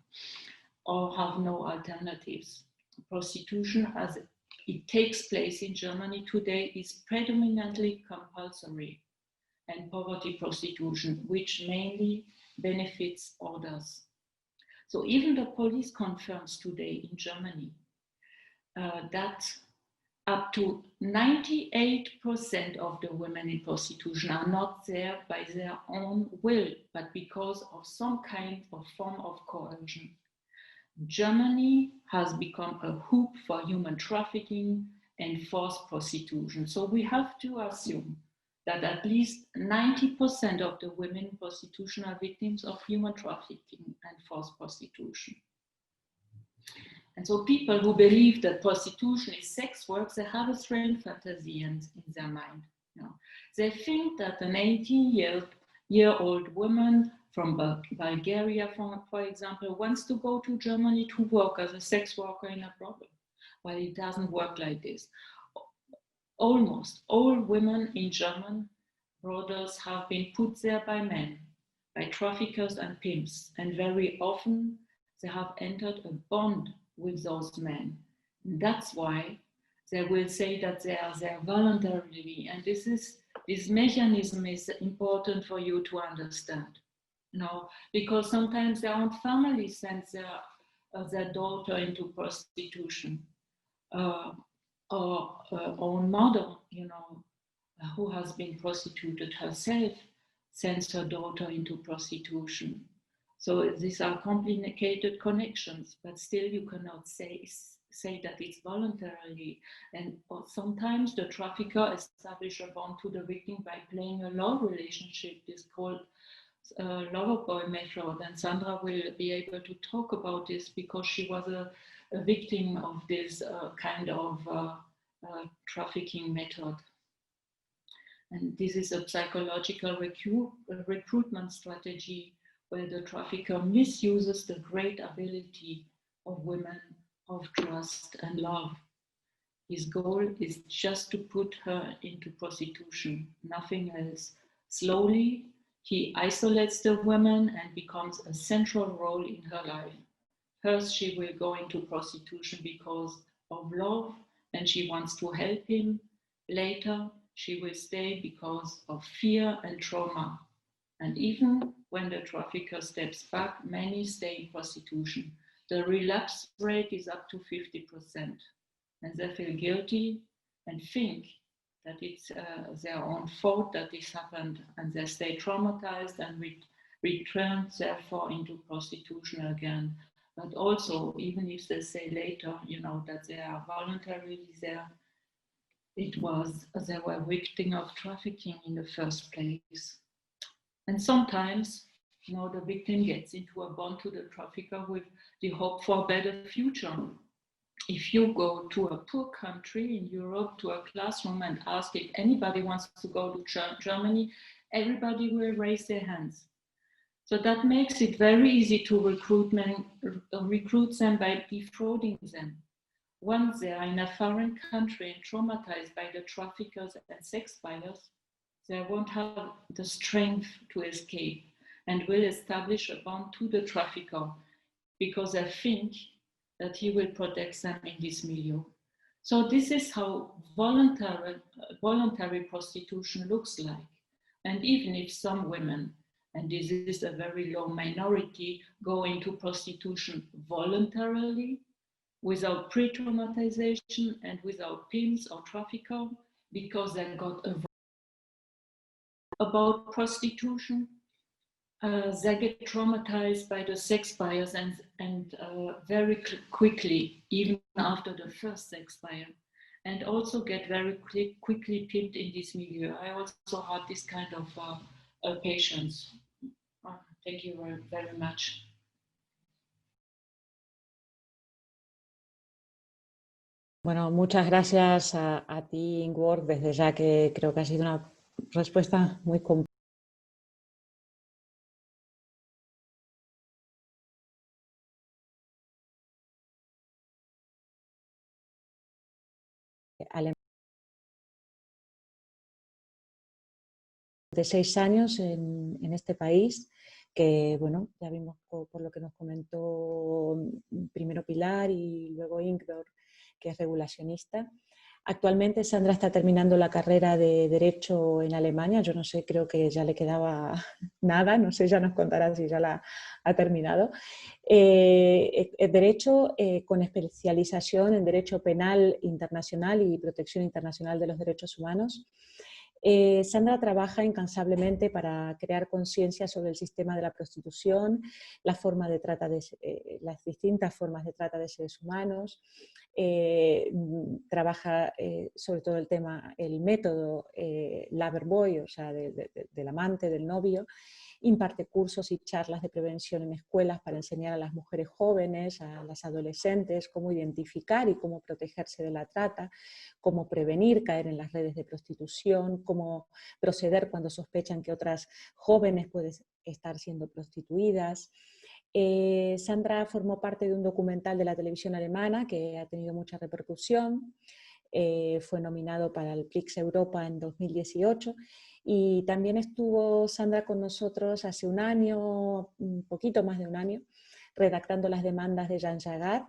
or have no alternatives. Prostitution, as it takes place in Germany today, is predominantly compulsory and poverty prostitution, which mainly benefits others. So even the police confirms today in Germany that up to 98% of the women in prostitution are not there by their own will, but because of some kind of form of coercion. Germany has become a hoop for human trafficking and forced prostitution. So we have to assume that at least 90% of the women in prostitution are victims of human trafficking and forced prostitution. And so people who believe that prostitution is sex work, they have a strange fantasy in their mind. You know, they think that an 18-year-old woman from Bulgaria, for example, wants to go to Germany to work as a sex worker in a brothel. Well, it doesn't work like this. Almost all women in German brothels have been put there by men, by traffickers and pimps, and very often they have entered a bond with those men. And that's why they will say that they are there voluntarily. And this mechanism is important for you to understand. You know, because sometimes their own family sends their daughter into prostitution, or own mother, you know, who has been prostituted herself, sends her daughter into prostitution. So these are complicated connections, but still you cannot say that it's voluntarily. And sometimes the trafficker establishes a bond to the victim by playing a love relationship. It's called lover boy method, and Sandra will be able to talk about this because she was a victim of this kind of trafficking method. And this is a psychological recruitment strategy where the trafficker misuses the great ability of women of trust and love. His goal is just to put her into prostitution, nothing else. Slowly, he isolates the woman and becomes a central role in her life. First, she will go into prostitution because of love and she wants to help him. Later, she will stay because of fear and trauma. And even when the trafficker steps back, many stay in prostitution. The relapse rate is up to 50%. And they feel guilty and think that it's their own fault that this happened, and they stay traumatized and return therefore into prostitution again. But also, even if they say later, you know, that they are voluntarily there, they were victims of trafficking in the first place. And sometimes, you know, the victim gets into a bond to the trafficker with the hope for a better future. If you go to a poor country in Europe, to a classroom and ask if anybody wants to go to Germany, everybody will raise their hands. So that makes it very easy to recruit them by defrauding them. Once they are in a foreign country and traumatized by the traffickers and sex buyers, they won't have the strength to escape and will establish a bond to the trafficker because they think that he will protect them in this milieu. So this is how voluntary prostitution looks like. And even if some women, and this is a very low minority, go into prostitution voluntarily, without pre-traumatization and without pimps or trafficker, because they got about prostitution, they get traumatized by the sex buyers and very quickly, even after the first sex buyer, and also get very quickly pimped in this milieu. I also had this kind of patients. Thank you very, very much. Bueno, muchas gracias a ti, Ingeborg, desde ya que creo que ha sido una respuesta muy completa. De 6 años en este país, que bueno, ya vimos por lo que nos comentó primero Pilar y luego Ingeborg, que es regulacionista. Actualmente Sandra está terminando la carrera de Derecho en Alemania, yo no sé, creo que ya le quedaba nada, no sé, ya nos contará si ya la ha terminado. Derecho con especialización en Derecho Penal Internacional y Protección Internacional de los Derechos Humanos. Sandra trabaja incansablemente para crear conciencia sobre el sistema de la prostitución, la forma de trata las distintas formas de trata de seres humanos. Trabaja sobre todo el tema, el método lover boy, o sea, del amante, del novio. Imparte cursos y charlas de prevención en escuelas para enseñar a las mujeres jóvenes, a las adolescentes, cómo identificar y cómo protegerse de la trata, cómo prevenir caer en las redes de prostitución, cómo proceder cuando sospechan que otras jóvenes pueden estar siendo prostituidas. Sandra formó parte de un documental de la televisión alemana que ha tenido mucha repercusión. Fue nominado para el Prix Europa en 2018 y también estuvo Sandra con nosotros hace un año, un poquito más de un año, redactando las demandas de Jean Jagat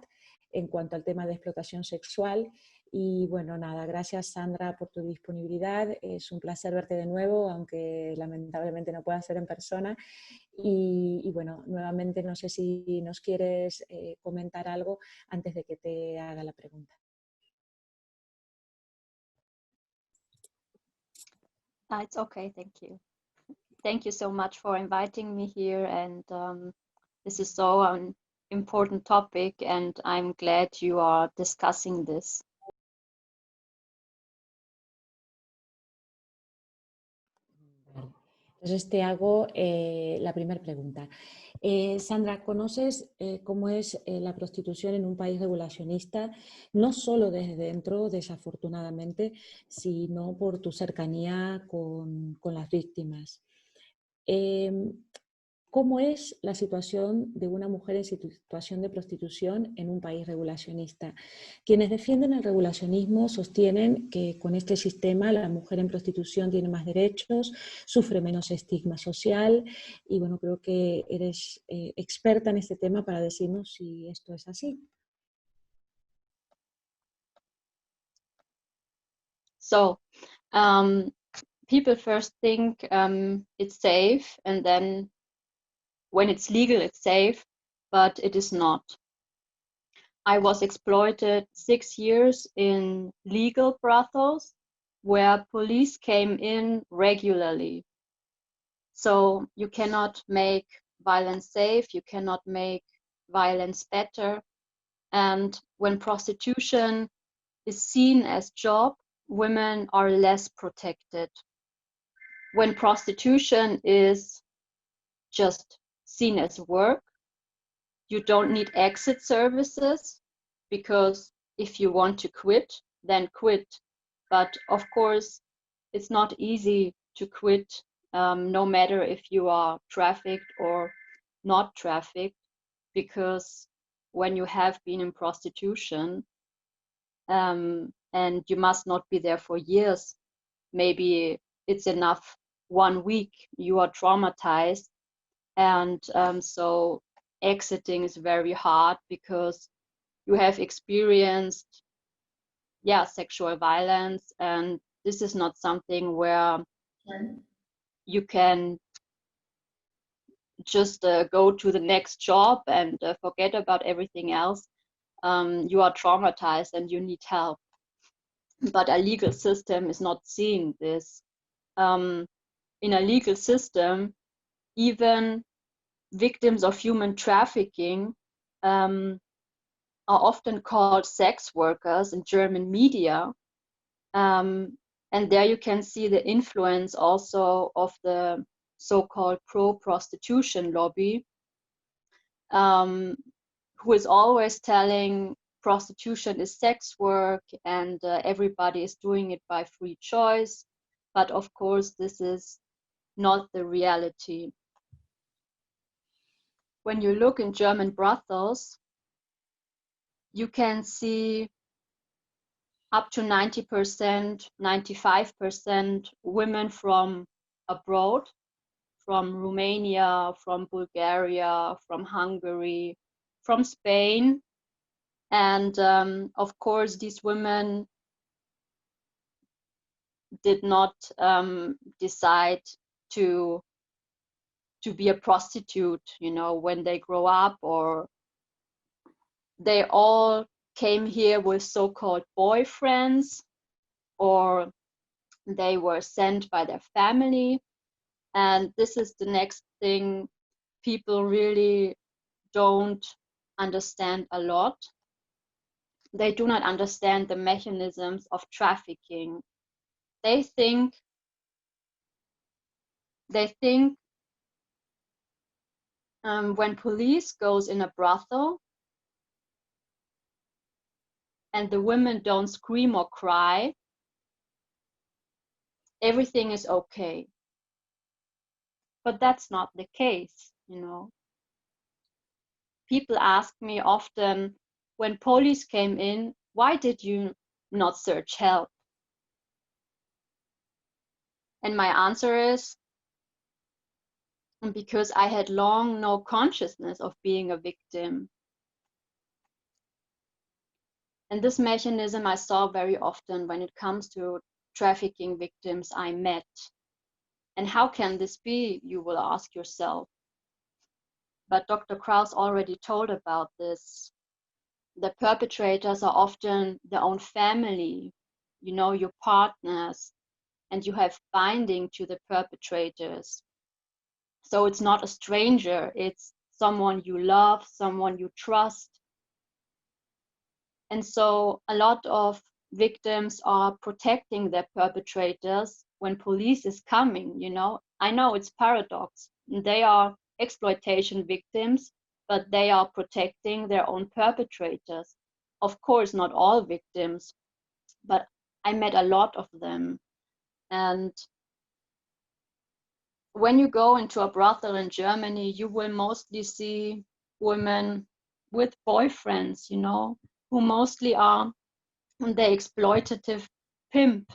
en cuanto al tema de explotación sexual. Y bueno, nada, gracias Sandra por tu disponibilidad, es un placer verte de nuevo, aunque lamentablemente no pueda ser en persona. Y bueno, nuevamente no sé si nos quieres comentar algo antes de que te haga la pregunta. It's okay, thank you. Thank you so much for inviting me here, and this is so an important topic, and I'm glad you are discussing this. Entonces te hago la primera pregunta. Sandra, ¿conoces cómo es la prostitución en un país regulacionista? No solo desde dentro, desafortunadamente, sino por tu cercanía con las víctimas. ¿Cómo es la situación de una mujer en situación de prostitución en un país regulacionista? Quienes defienden el regulacionismo sostienen que con este sistema la mujer en prostitución tiene más derechos, sufre menos estigma social y bueno, creo que eres experta en este tema para decirnos si esto es así. So, people first think it's safe, and then when it's legal, it's safe, but it is not. I was exploited 6 years in legal brothels where police came in regularly. So you cannot make violence safe, you cannot make violence better. And when prostitution is seen as job, women are less protected. When prostitution is just seen as work, you don't need exit services, because if you want to quit, then quit. But of course, it's not easy to quit, no matter if you are trafficked or not trafficked, because when you have been in prostitution, and you must not be there for years, maybe it's enough 1 week, you are traumatized. And so exiting is very hard, because you have experienced sexual violence, and this is not something where you can just go to the next job and forget about everything else. You are traumatized and you need help, but a legal system is not seeing this. In a legal system, even victims of human trafficking are often called sex workers in German media. And there you can see the influence also of the so-called pro-prostitution lobby, who is always telling prostitution is sex work and everybody is doing it by free choice. But of course, this is not the reality. When you look in German brothels, you can see up to 90%, 95% women from abroad, from Romania, from Bulgaria, from Hungary, from Spain. And of course, these women did not decide to be a prostitute, when they grow up, or they all came here with so-called boyfriends, or They were sent by their family. And this is the next thing people really don't understand a lot. They do not understand the mechanisms of trafficking. They think when police goes in a brothel and the women don't scream or cry, everything is okay. But that's not the case, you know. People ask me often, when police came in, why did you not search help? And my answer is, because I had long no consciousness of being a victim. And this mechanism I saw very often when it comes to trafficking victims I met. And how can this be, you will ask yourself. But Dr. Krauss already told about this. The perpetrators are often their own family, you know, your partners, and you have binding to the perpetrators. So it's not a stranger, it's someone you love, someone you trust. And so a lot of victims are protecting their perpetrators when police is coming, you know. I know it's paradox. They are exploitation victims, but they are protecting their own perpetrators. Of course, not all victims, but I met a lot of them. And when you go into a brothel in Germany, you will mostly see women with boyfriends, you know, who mostly are the exploitative pimp.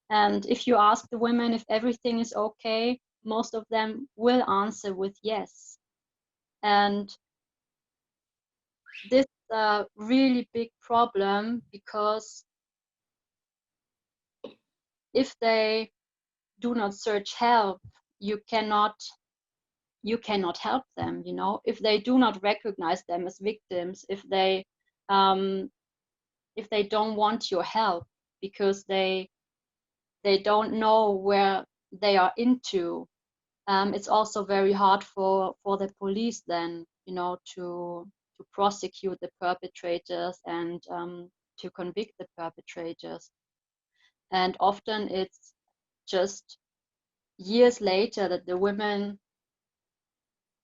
And if you ask the women if everything is okay, most of them will answer with yes. And this is a really big problem, because if they do not search help, you cannot help them, you know. If they do not recognize them as victims, if they don't want your help because they don't know where they are into, it's also very hard for the police then, you know, to prosecute the perpetrators and to convict the perpetrators. And often it's just years later that the women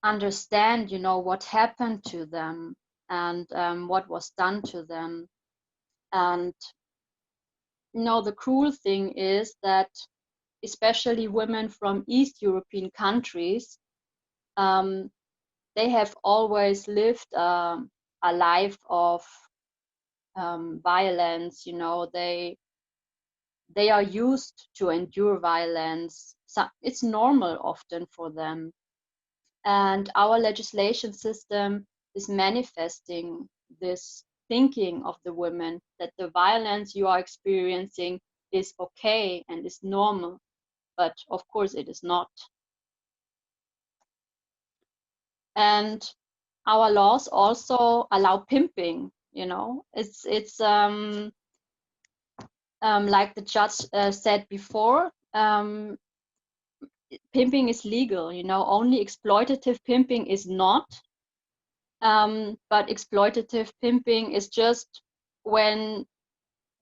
understand, you know, what happened to them and what was done to them. And you know, the cruel thing is that especially women from East European countries, they have always lived a life of violence. You know, they are used to endure violence. So it's normal often for them. And our legislation system is manifesting this thinking of the women, that the violence you are experiencing is okay and is normal. But of course it is not. And our laws also allow pimping, you know. It's like the judge said before, pimping is legal, you know. Only exploitative pimping is not. But exploitative pimping is just when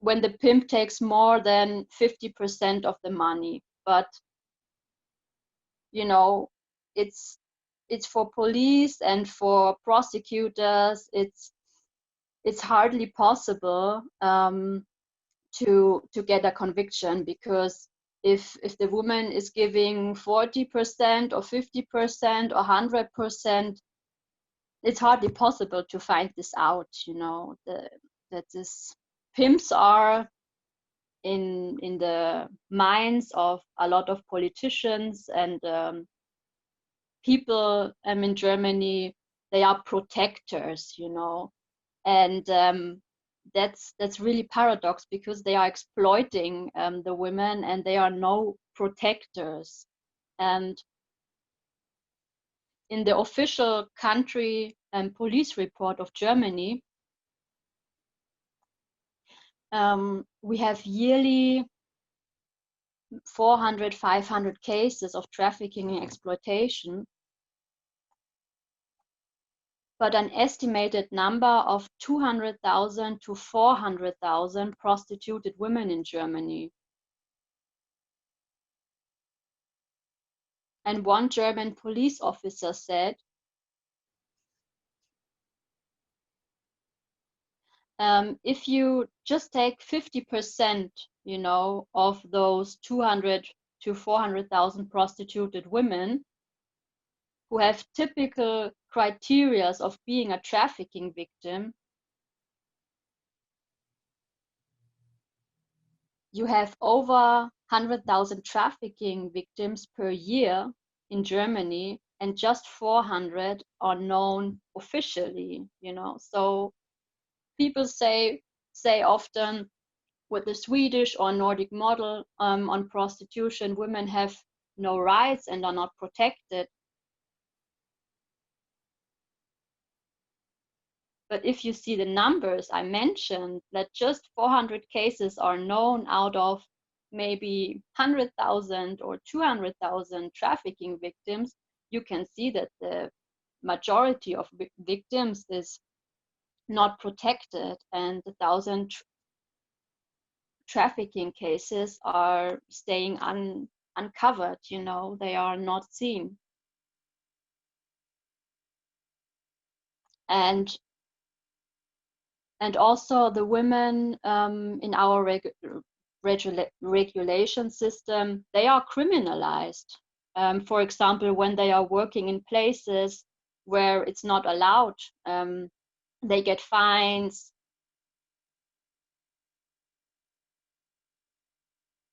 the pimp takes more than 50% of the money. But you know, it's for police and for prosecutors, it's hardly possible to get a conviction, because if the woman is giving 40% or 50% or 100%, it's hardly possible to find this out, you know, that this pimps are in the minds of a lot of politicians and people in Germany. They are protectors, you know, and that's really paradox, because they are exploiting the women and they are no protectors. And in the official country and police report of Germany, we have yearly 400, 500 cases of trafficking and exploitation, but an estimated number of 200,000 to 400,000 prostituted women in Germany. And one German police officer said, if you just take 50%, you know, of those 200 to 400,000 prostituted women who have typical criteria of being a trafficking victim, you have over 100,000 trafficking victims per year in Germany, and just 400 are known officially, you know. So people say often, with the Swedish or Nordic model on prostitution, women have no rights and are not protected. But if you see the numbers I mentioned, that just 400 cases are known out of maybe 100,000 or 200,000 trafficking victims, you can see that the majority of victims is not protected, and 1,000 trafficking cases are staying uncovered, you know, they are not seen. And also the women in our regulation system, they are criminalized. For example, when they are working in places where it's not allowed, they get fines.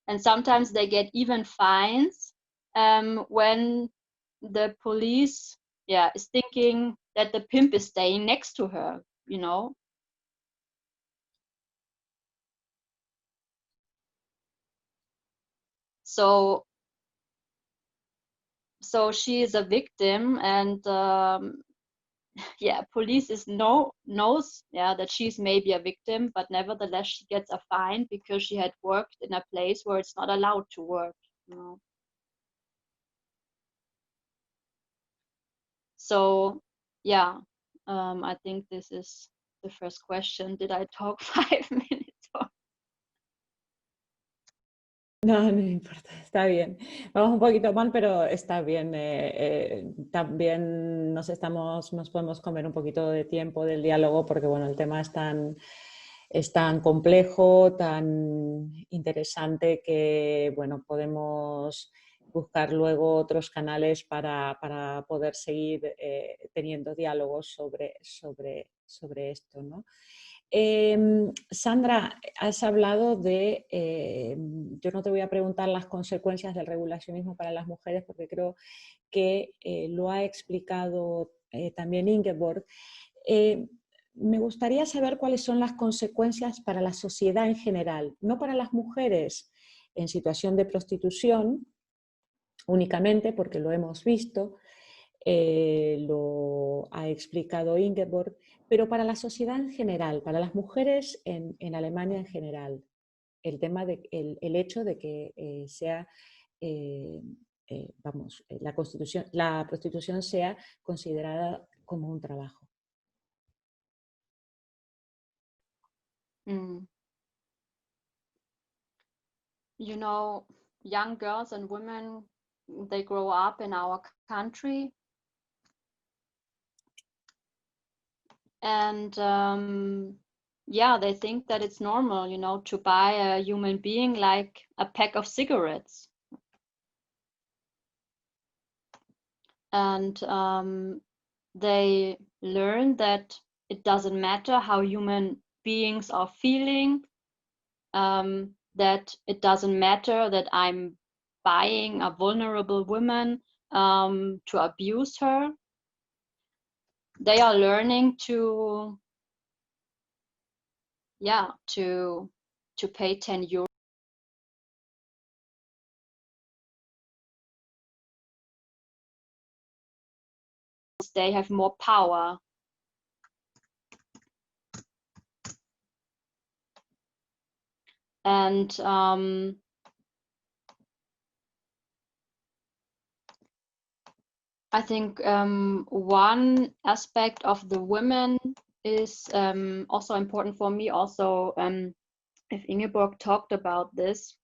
And sometimes they get even fines when the police, is thinking that the pimp is staying next to her, you know. So she is a victim, and police knows that she's maybe a victim, but nevertheless she gets a fine because she had worked in a place where it's not allowed to work, you know. So I think this is the first question. Did I talk 5 minutes? No, no importa, está bien. Vamos un poquito mal, pero está bien. También nos podemos comer un poquito de tiempo del diálogo porque, bueno, el tema es tan complejo, tan interesante que, bueno, podemos buscar luego otros canales para poder seguir teniendo diálogos sobre esto, ¿no? Sandra, has hablado de, yo no te voy a preguntar las consecuencias del regulacionismo para las mujeres porque creo que lo ha explicado también Ingeborg. Me gustaría saber cuáles son las consecuencias para la sociedad en general, no para las mujeres en situación de prostitución únicamente, porque lo hemos visto, lo ha explicado Ingeborg, pero para la sociedad en general, para las mujeres en Alemania en general, el tema de el hecho de que sea, la prostitución sea considerada como un trabajo. You know, young girls and women, they grow up in our country, and they think that it's normal, you know, to buy a human being like a pack of cigarettes. And they learn that it doesn't matter how human beings are feeling, that it doesn't matter that I'm buying a vulnerable woman to abuse her. They are learning to pay 10 euros. They have more power. And I think one aspect of the women is also important for me. Also, if Ingeborg talked about this,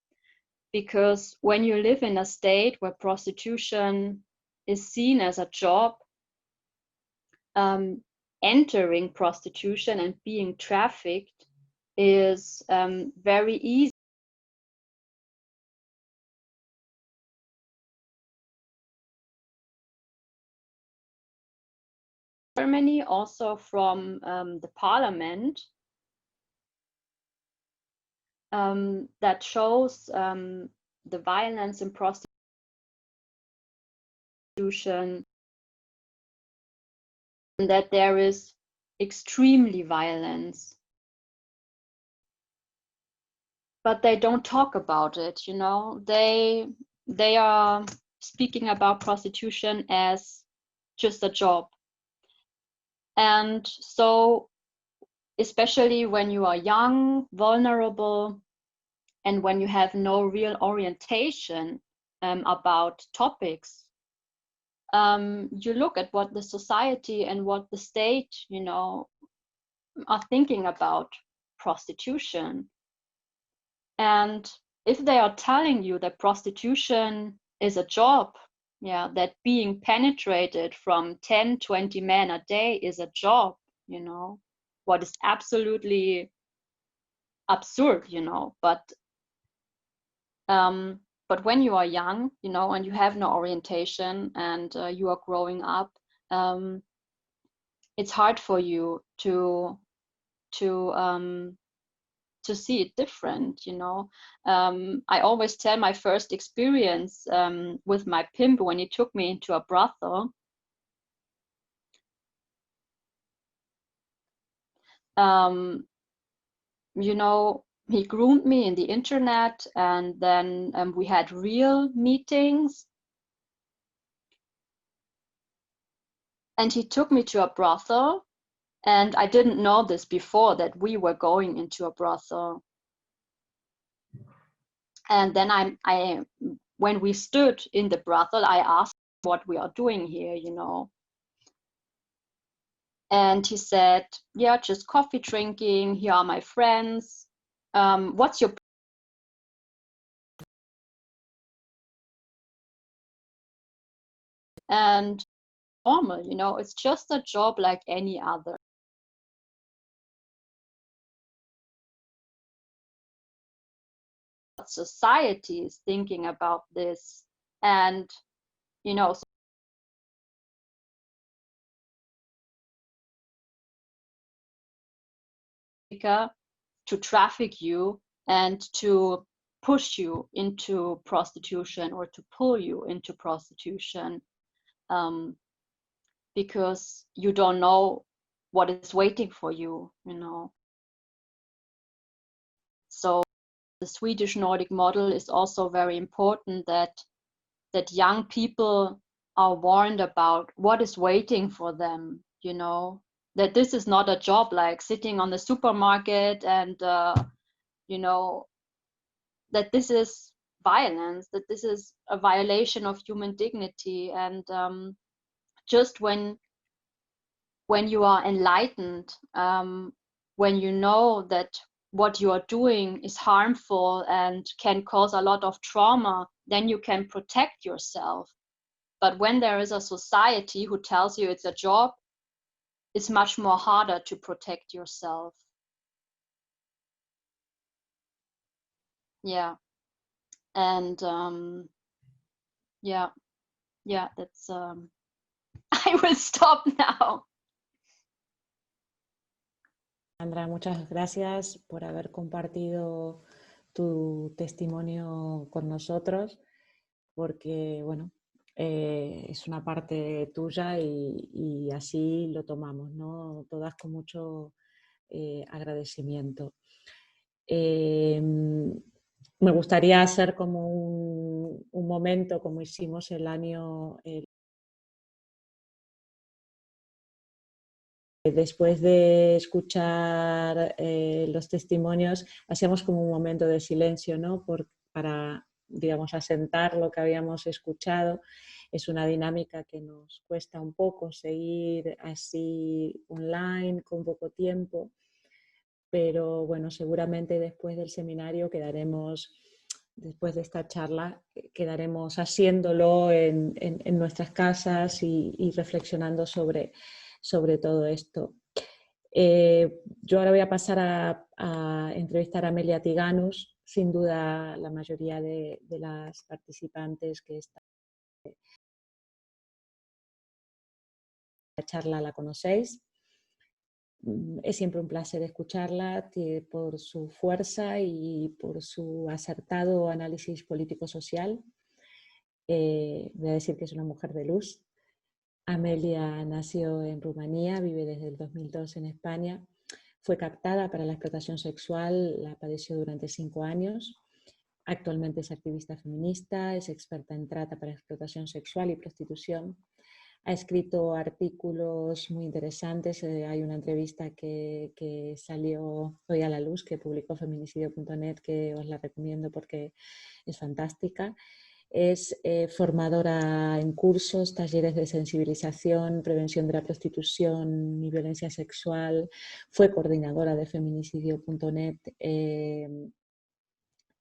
because when you live in a state where prostitution is seen as a job, entering prostitution and being trafficked is very easy. Germany, also from the parliament, that shows the violence in prostitution, and that there is extremely violence. But they don't talk about it, you know. They are speaking about prostitution as just a job. And so, especially when you are young, vulnerable, and when you have no real orientation about topics, you look at what the society and what the state, you know, are thinking about prostitution. And if they are telling you that prostitution is a job, yeah, that being penetrated from 10, 20 men a day is a job, you know, what is absolutely absurd, you know, but when you are young, you know, and you have no orientation and you are growing up, it's hard for you to see it different, you know. I always tell my first experience with my pimp when he took me into a brothel. You know, he groomed me in the internet, and then we had real meetings. And he took me to a brothel, and I didn't know this before, that we were going into a brothel. And then when we stood in the brothel, I asked what we are doing here, you know. And he said, yeah, just coffee drinking. Here are my friends. What's your... And normal, you know, it's just a job like any other. Society is thinking about this, and you know, to traffic you and to push you into prostitution or to pull you into prostitution, because you don't know what is waiting for you, you know. So the Swedish Nordic model is also very important, that young people are warned about what is waiting for them, you know, that this is not a job like sitting on the supermarket, and you know, that this is violence, that this is a violation of human dignity. And just when you are enlightened, when you know that what you are doing is harmful and can cause a lot of trauma, then you can protect yourself. But when there is a society who tells you it's a job, it's much more harder to protect yourself. Yeah. And yeah, that's I will stop now. Sandra, muchas gracias por haber compartido tu testimonio con nosotros, porque bueno, es una parte tuya y así lo tomamos, ¿no? Todas con mucho agradecimiento. Me gustaría hacer como un momento, como hicimos el año... Después de escuchar los testimonios, hacíamos como un momento de silencio, ¿no? Para digamos, asentar lo que habíamos escuchado. Es una dinámica que nos cuesta un poco seguir así online, con poco tiempo, pero bueno, seguramente después del seminario después de esta charla, quedaremos haciéndolo en nuestras casas y reflexionando sobre todo esto. Yo ahora voy a pasar a entrevistar a Amelia Tiganus, sin duda la mayoría de las participantes que están en la charla la conocéis. Es siempre un placer escucharla por su fuerza y por su acertado análisis político-social. Voy a decir que es una mujer de luz. Amelia nació en Rumanía, vive desde el 2002 en España. Fue captada para la explotación sexual, la padeció durante 5 años. Actualmente es activista feminista, es experta en trata para explotación sexual y prostitución. Ha escrito artículos muy interesantes. Hay una entrevista que salió hoy a la luz, que publicó feminicidio.net, que os la recomiendo porque es fantástica. Es formadora en cursos, talleres de sensibilización, prevención de la prostitución y violencia sexual. Fue coordinadora de feminicidio.net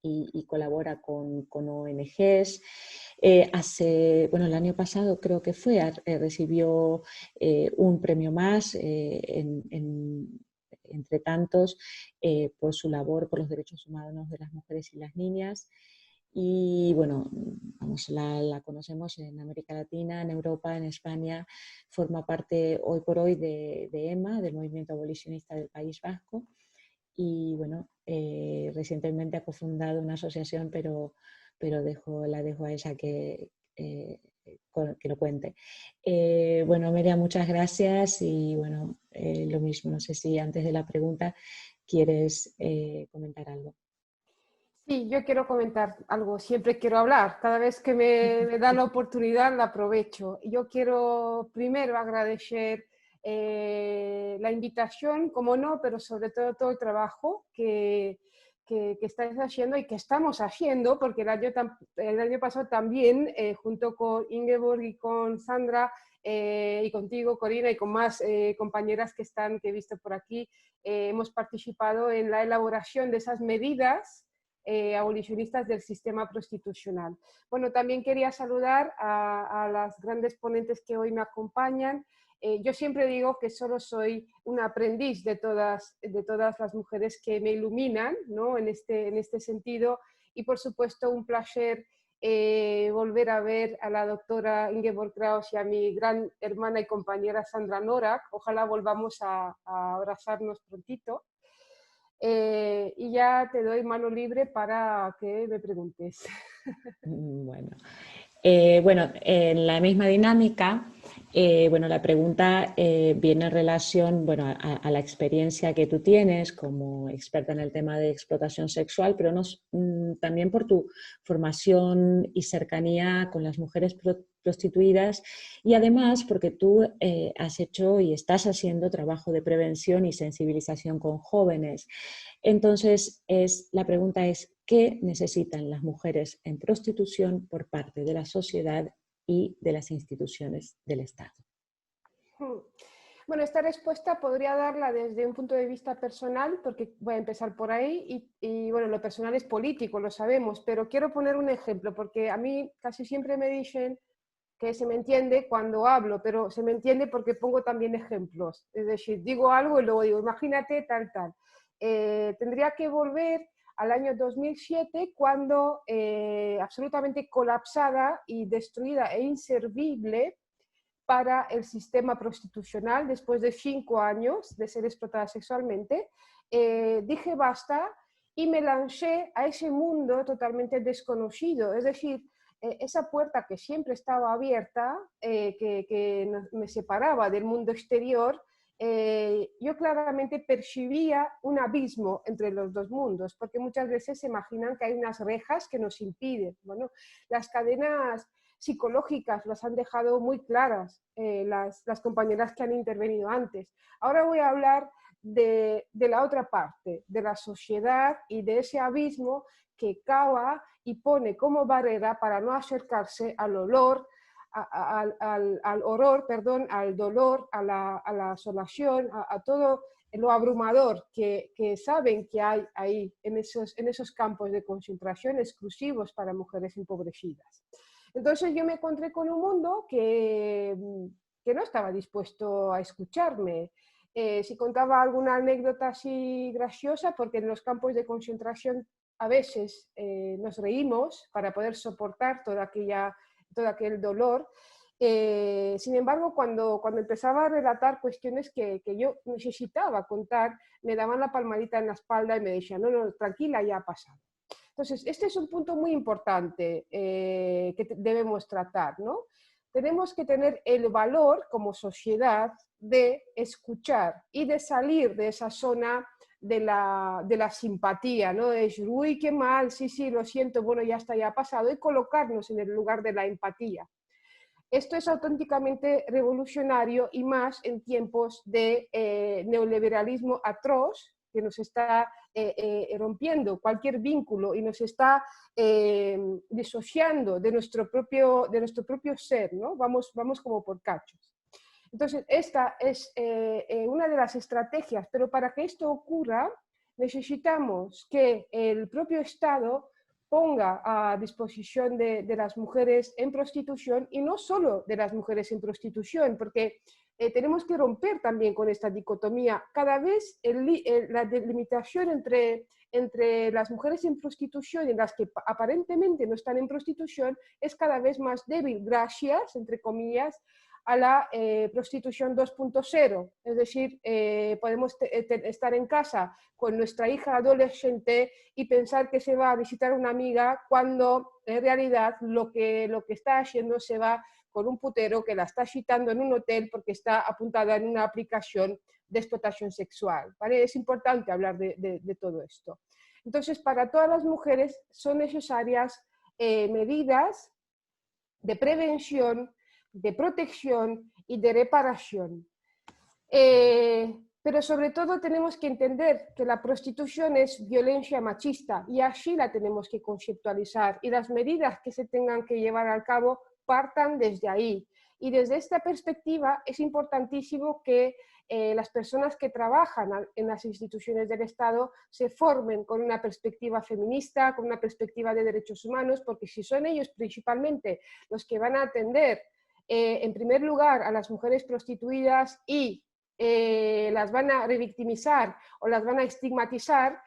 y colabora con ONGs. El año pasado creo que recibió un premio más entre tantos por su labor por los derechos humanos de las mujeres y las niñas. Y bueno, la conocemos en América Latina, en Europa, en España. Forma parte hoy por hoy de EMA, del Movimiento Abolicionista del País Vasco. Y bueno, recientemente ha cofundado una asociación, pero la dejo a ella que lo cuente. Bueno, Amelia, muchas gracias y bueno, lo mismo, no sé si antes de la pregunta quieres comentar algo. Sí, yo quiero comentar algo, siempre quiero hablar, cada vez que me da la oportunidad la aprovecho. Yo quiero primero agradecer la invitación, como no, pero sobre todo el trabajo que estáis haciendo y que estamos haciendo, porque el año pasado también, junto con Ingeborg y con Sandra, y contigo, Corina, y con más compañeras que he visto por aquí, hemos participado en la elaboración de esas medidas abolicionistas del sistema prostitucional. Bueno, también quería saludar a las grandes ponentes que hoy me acompañan. Yo siempre digo que solo soy un aprendiz de todas las mujeres que me iluminan, ¿no? en este sentido, y por supuesto un placer volver a ver a la doctora Ingeborg Kraus y a mi gran hermana y compañera Sandra Norak. Ojalá volvamos a abrazarnos prontito. Y ya te doy mano libre para que me preguntes. Bueno, en la misma dinámica, la pregunta viene en relación a la experiencia que tú tienes como experta en el tema de explotación sexual, pero también por tu formación y cercanía con las mujeres prostituidas y además porque tú has hecho y estás haciendo trabajo de prevención y sensibilización con jóvenes. Entonces, la pregunta es, ¿qué necesitan las mujeres en prostitución por parte de la sociedad y de las instituciones del Estado? Bueno, esta respuesta podría darla desde un punto de vista personal, porque voy a empezar por ahí, y bueno, lo personal es político, lo sabemos, pero quiero poner un ejemplo, porque a mí casi siempre me dicen que se me entiende cuando hablo, pero se me entiende porque pongo también ejemplos, es decir, digo algo y luego digo, imagínate tal. Tendría que volver al año 2007, cuando absolutamente colapsada y destruida e inservible para el sistema prostitucional, después de 5 años de ser explotada sexualmente, dije basta y me lancé a ese mundo totalmente desconocido, es decir, esa puerta que siempre estaba abierta, que me separaba del mundo exterior, yo claramente percibía un abismo entre los dos mundos, porque muchas veces se imaginan que hay unas rejas que nos impiden. Bueno, las cadenas psicológicas las han dejado muy claras las compañeras que han intervenido antes. Ahora voy a hablar de la otra parte, de la sociedad y de ese abismo que cava y pone como barrera para no acercarse al olor, al horror, perdón, al dolor, a la asolación, a todo lo abrumador que saben que hay ahí en esos campos de concentración exclusivos para mujeres empobrecidas. Entonces yo me encontré con un mundo que no estaba dispuesto a escucharme. Si contaba alguna anécdota así graciosa, porque en los campos de concentración a veces nos reímos para poder soportar todo aquel dolor. Sin embargo, cuando empezaba a relatar cuestiones que yo necesitaba contar, me daban la palmadita en la espalda y me decían, no, tranquila, ya ha pasado. Entonces, este es un punto muy importante que debemos tratar, ¿no? Tenemos que tener el valor como sociedad de escuchar y de salir de esa zona de la simpatía, ¿no? Es, uy, qué mal, sí, lo siento, bueno, ya está, ya ha pasado, y colocarnos en el lugar de la empatía. Esto es auténticamente revolucionario y más en tiempos de neoliberalismo atroz que nos está rompiendo cualquier vínculo y nos está disociando de nuestro propio ser, ¿no? Vamos como por cachos. Entonces, esta es una de las estrategias, pero para que esto ocurra necesitamos que el propio Estado ponga a disposición de las mujeres en prostitución, y no solo de las mujeres en prostitución, porque tenemos que romper también con esta dicotomía. Cada vez la delimitación entre las mujeres en prostitución y las que aparentemente no están en prostitución es cada vez más débil, gracias, entre comillas, a la prostitución 2.0, es decir, podemos estar en casa con nuestra hija adolescente y pensar que se va a visitar una amiga cuando en realidad lo que está haciendo se va con un putero que la está citando en un hotel porque está apuntada en una aplicación de explotación sexual, ¿vale? Es importante hablar de todo esto. Entonces, para todas las mujeres son necesarias medidas de prevención, de protección y de reparación. Pero sobre todo tenemos que entender que la prostitución es violencia machista y así la tenemos que conceptualizar, y las medidas que se tengan que llevar a cabo partan desde ahí. Y desde esta perspectiva es importantísimo que las personas que trabajan en las instituciones del Estado se formen con una perspectiva feminista, con una perspectiva de derechos humanos, porque si son ellos principalmente los que van a atender en primer lugar a las mujeres prostituidas y las van a revictimizar o las van a estigmatizar,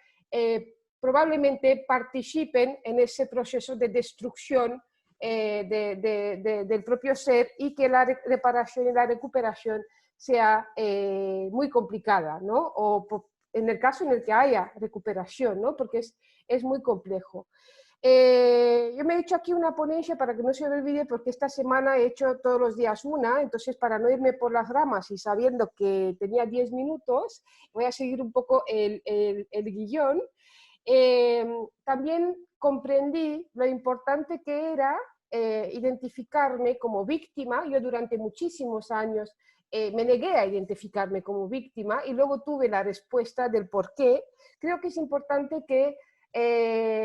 probablemente participen en ese proceso de destrucción del propio ser, y que la reparación y la recuperación sea muy complicada, ¿no? O en el caso en el que haya recuperación, ¿no? Porque es muy complejo. Yo me he hecho aquí una ponencia para que no se me olvide, porque esta semana he hecho todos los días una, entonces para no irme por las ramas y sabiendo que tenía 10 minutos, voy a seguir un poco el guión. También comprendí lo importante que era identificarme como víctima. Yo durante muchísimos años me negué a identificarme como víctima y luego tuve la respuesta del por qué. Creo que es importante que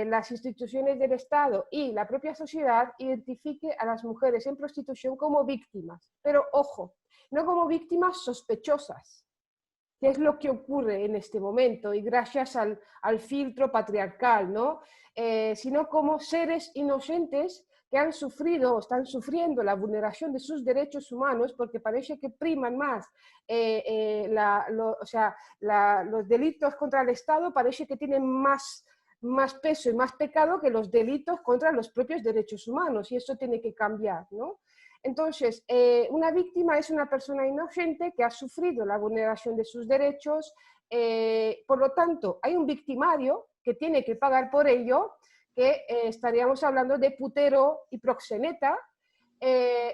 las instituciones del Estado y la propia sociedad identifique a las mujeres en prostitución como víctimas, pero ojo, no como víctimas sospechosas, que es lo que ocurre en este momento y gracias al filtro patriarcal, ¿no? Sino como seres inocentes que han sufrido o están sufriendo la vulneración de sus derechos humanos, porque parece que priman más los delitos contra el Estado, parece que tienen más peso y más pecado que los delitos contra los propios derechos humanos, y eso tiene que cambiar, ¿no? Entonces, una víctima es una persona inocente que ha sufrido la vulneración de sus derechos, por lo tanto, hay un victimario que tiene que pagar por ello, que estaríamos hablando de putero y proxeneta,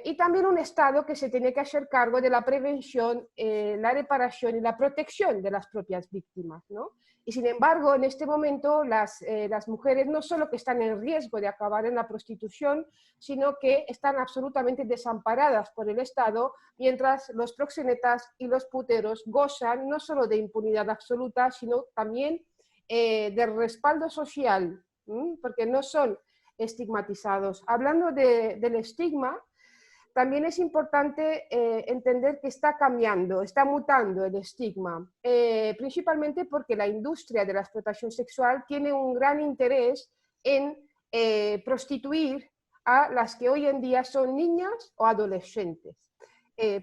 y también un Estado que se tiene que hacer cargo de la prevención, la reparación y la protección de las propias víctimas, ¿no? Y sin embargo, en este momento las mujeres no solo que están en riesgo de acabar en la prostitución, sino que están absolutamente desamparadas por el Estado, mientras los proxenetas y los puteros gozan no solo de impunidad absoluta, sino también del respaldo social porque no son estigmatizados. Hablando del estigma, también es importante entender que está cambiando, está mutando el estigma, principalmente porque la industria de la explotación sexual tiene un gran interés en prostituir a las que hoy en día son niñas o adolescentes.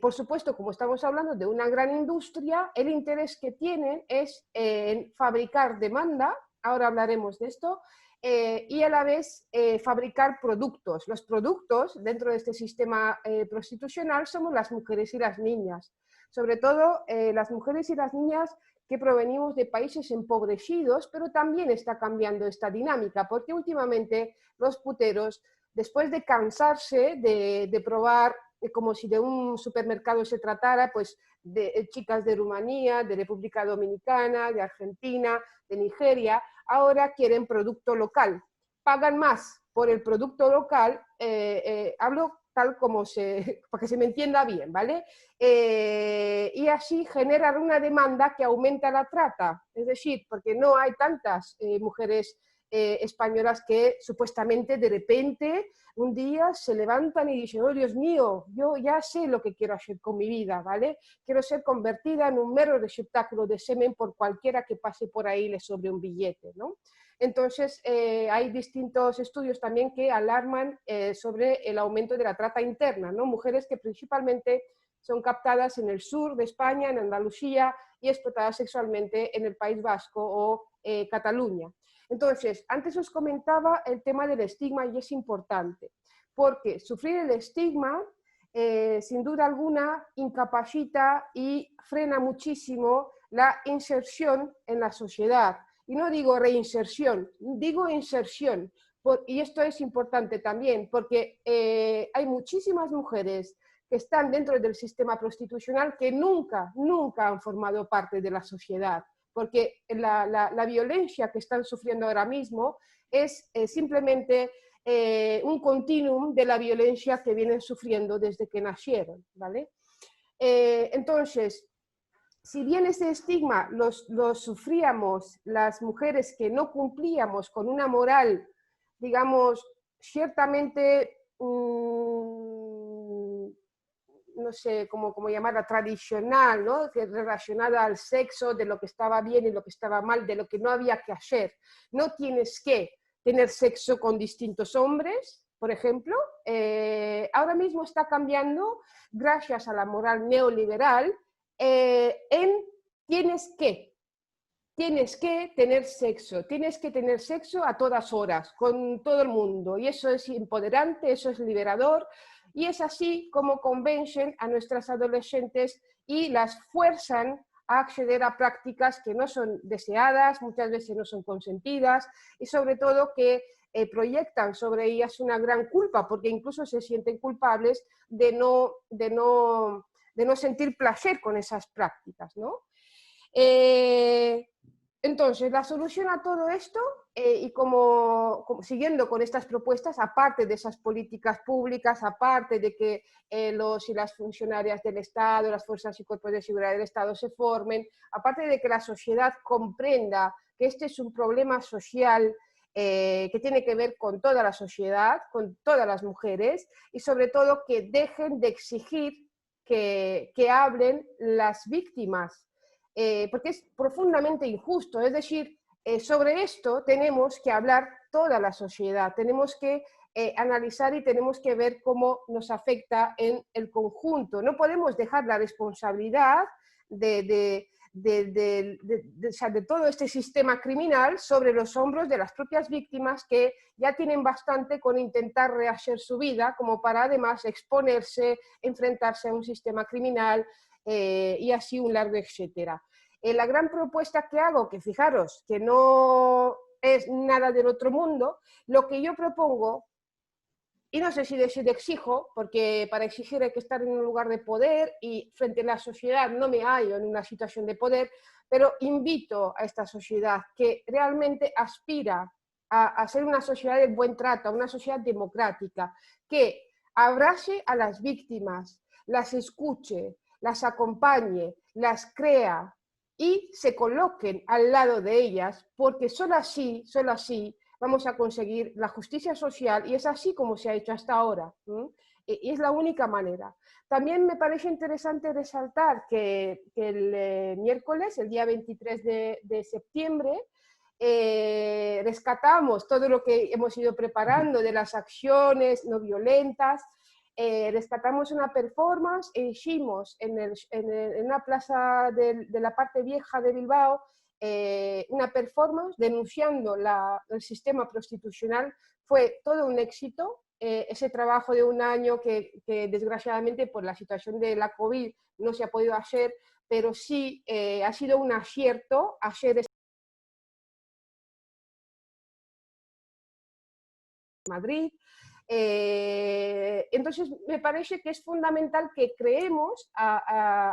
Por supuesto, como estamos hablando de una gran industria, el interés que tienen es en fabricar demanda, ahora hablaremos de esto, y a la vez fabricar productos. Los productos dentro de este sistema prostitucional somos las mujeres y las niñas, sobre todo las mujeres y las niñas que provenimos de países empobrecidos, pero también está cambiando esta dinámica, porque últimamente los puteros, después de cansarse de probar, como si de un supermercado se tratara, pues de chicas de Rumanía, de República Dominicana, de Argentina, de Nigeria, ahora quieren producto local. Pagan más por el producto local, hablo tal como para que se me entienda bien, ¿vale? Y así generan una demanda que aumenta la trata, es decir, porque no hay tantas mujeres españolas que supuestamente de repente un día se levantan y dicen, oh Dios mío, yo ya sé lo que quiero hacer con mi vida, ¿vale? Quiero ser convertida en un mero receptáculo de semen por cualquiera que pase por ahí y le sobre un billete, ¿no? Entonces, hay distintos estudios también que alarman sobre el aumento de la trata interna, ¿no? Mujeres que principalmente son captadas en el sur de España, en Andalucía, y explotadas sexualmente en el País Vasco o Cataluña. Entonces, antes os comentaba el tema del estigma y es importante, porque sufrir el estigma, sin duda alguna, incapacita y frena muchísimo la inserción en la sociedad. Y no digo reinserción, digo inserción. Y esto es importante también, porque hay muchísimas mujeres que están dentro del sistema prostitucional que nunca han formado parte de la sociedad, porque la violencia que están sufriendo ahora mismo es simplemente un continuum de la violencia que vienen sufriendo desde que nacieron, ¿vale? Entonces, si bien ese estigma lo sufríamos las mujeres que no cumplíamos con una moral, digamos, ciertamente, no sé cómo llamarla, tradicional, ¿no? Que relacionada al sexo, de lo que estaba bien y lo que estaba mal, de lo que no había que hacer. No tienes que tener sexo con distintos hombres, por ejemplo. Ahora mismo está cambiando, gracias a la moral neoliberal, tienes que tener sexo a todas horas, con todo el mundo, y eso es empoderante, eso es liberador, y es así como convencen a nuestras adolescentes y las fuerzan a acceder a prácticas que no son deseadas, muchas veces no son consentidas, y sobre todo que proyectan sobre ellas una gran culpa, porque incluso se sienten culpables de no sentir placer con esas prácticas, ¿no? Entonces, la solución a todo esto, y como siguiendo con estas propuestas, aparte de esas políticas públicas, aparte de que los y las funcionarias del Estado, las fuerzas y cuerpos de seguridad del Estado se formen, aparte de que la sociedad comprenda que este es un problema social que tiene que ver con toda la sociedad, con todas las mujeres, y sobre todo que dejen de exigir que hablen las víctimas, porque es profundamente injusto. Es decir, sobre esto tenemos que hablar toda la sociedad, tenemos que analizar y tenemos que ver cómo nos afecta en el conjunto. No podemos dejar la responsabilidad de todo este sistema criminal sobre los hombros de las propias víctimas, que ya tienen bastante con intentar rehacer su vida, como para además exponerse, enfrentarse a un sistema criminal y así un largo etcétera. La gran propuesta que hago, que fijaros que no es nada del otro mundo, lo que yo propongo, y no sé si exijo, porque para exigir hay que estar en un lugar de poder y frente a la sociedad no me hallo en una situación de poder, pero invito a esta sociedad que realmente aspira a ser una sociedad de buen trato, una sociedad democrática, que abrace a las víctimas, las escuche, las acompañe, las crea y se coloquen al lado de ellas, porque solo así vamos a conseguir la justicia social, y es así como se ha hecho hasta ahora. Y es la única manera. También me parece interesante resaltar que el miércoles, el día 23 de septiembre, rescatamos todo lo que hemos ido preparando de las acciones no violentas, rescatamos una performance e hicimos en una plaza de la parte vieja de Bilbao una performance denunciando el sistema prostitucional. Fue todo un éxito. Ese trabajo de un año que desgraciadamente por la situación de la COVID no se ha podido hacer, pero sí ha sido un acierto hacer Madrid. Entonces, me parece que es fundamental que creemos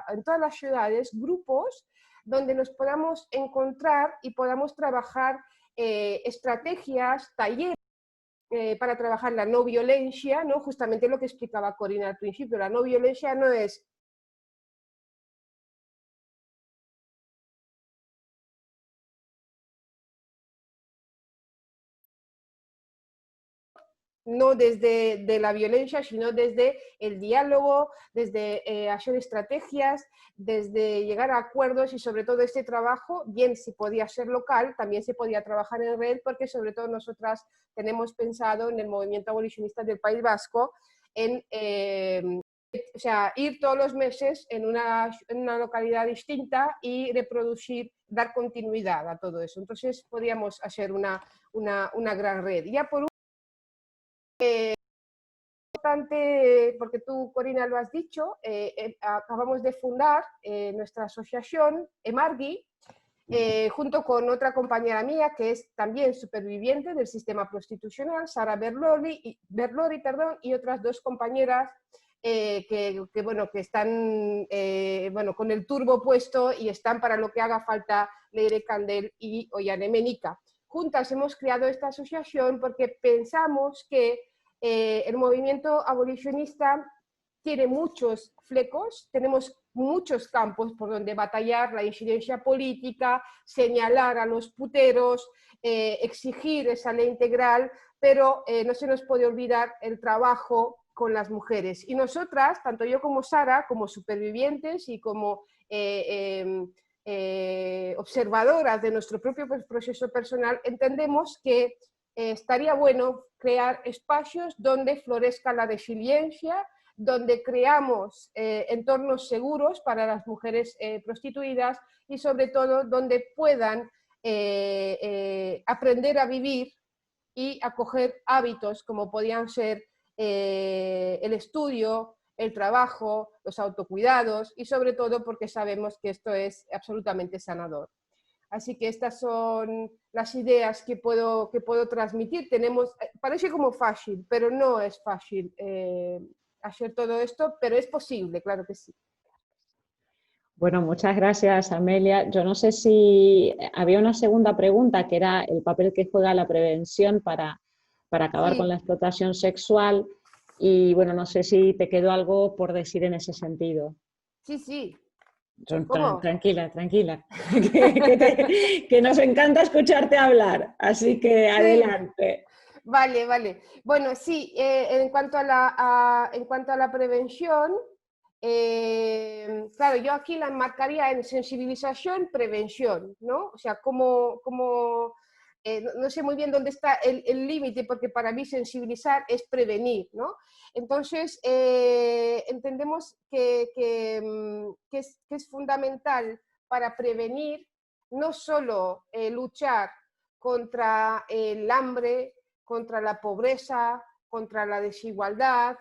en todas las ciudades grupos donde nos podamos encontrar y podamos trabajar estrategias, talleres para trabajar la no violencia, ¿no? Justamente lo que explicaba Corina al principio, la no violencia no es no desde de la violencia, sino desde el diálogo, desde hacer estrategias, desde llegar a acuerdos, y sobre todo este trabajo, bien si podía ser local, también se podía trabajar en red, porque sobre todo nosotras tenemos pensado en el movimiento abolicionista del País Vasco, en o sea, ir todos los meses en una localidad distinta y reproducir, dar continuidad a todo eso. Entonces podríamos hacer una gran red. Ya por importante, porque tú, Corina, lo has dicho, acabamos de fundar nuestra asociación, Emargi, junto con otra compañera mía que es también superviviente del sistema prostitucional, Sara Berlori, y otras dos compañeras bueno, que están bueno, con el turbo puesto y están para lo que haga falta, Leire Candel y Ollane Menica. Juntas hemos creado esta asociación porque pensamos que el movimiento abolicionista tiene muchos flecos, tenemos muchos campos por donde batallar, la incidencia política, señalar a los puteros, exigir esa ley integral, pero no se nos puede olvidar el trabajo con las mujeres. Y nosotras, tanto yo como Sara, como supervivientes y como observadoras de nuestro propio proceso personal, entendemos que estaría bueno crear espacios donde florezca la resiliencia, donde creamos entornos seguros para las mujeres prostituidas y sobre todo donde puedan aprender a vivir y acoger hábitos como podían ser el estudio, el trabajo, los autocuidados y sobre todo porque sabemos que esto es absolutamente sanador. Así que estas son las ideas que puedo transmitir. Parece como fácil, pero no es fácil hacer todo esto, pero es posible, claro que sí. Bueno, muchas gracias, Amelia. Yo no sé si había una segunda pregunta, que era el papel que juega la prevención para acabar con la explotación sexual. Y bueno, no sé si te quedó algo por decir en ese sentido. Sí. Tranquila, que nos encanta escucharte hablar, así que adelante. Vale. Bueno, sí, en cuanto a la prevención, claro, yo aquí la enmarcaría en sensibilización, prevención, ¿no? O sea, no sé muy bien dónde está el límite, porque para mí sensibilizar es prevenir, ¿no? Entonces, entendemos que es fundamental para prevenir no solo luchar contra el hambre, contra la pobreza, contra la desigualdad,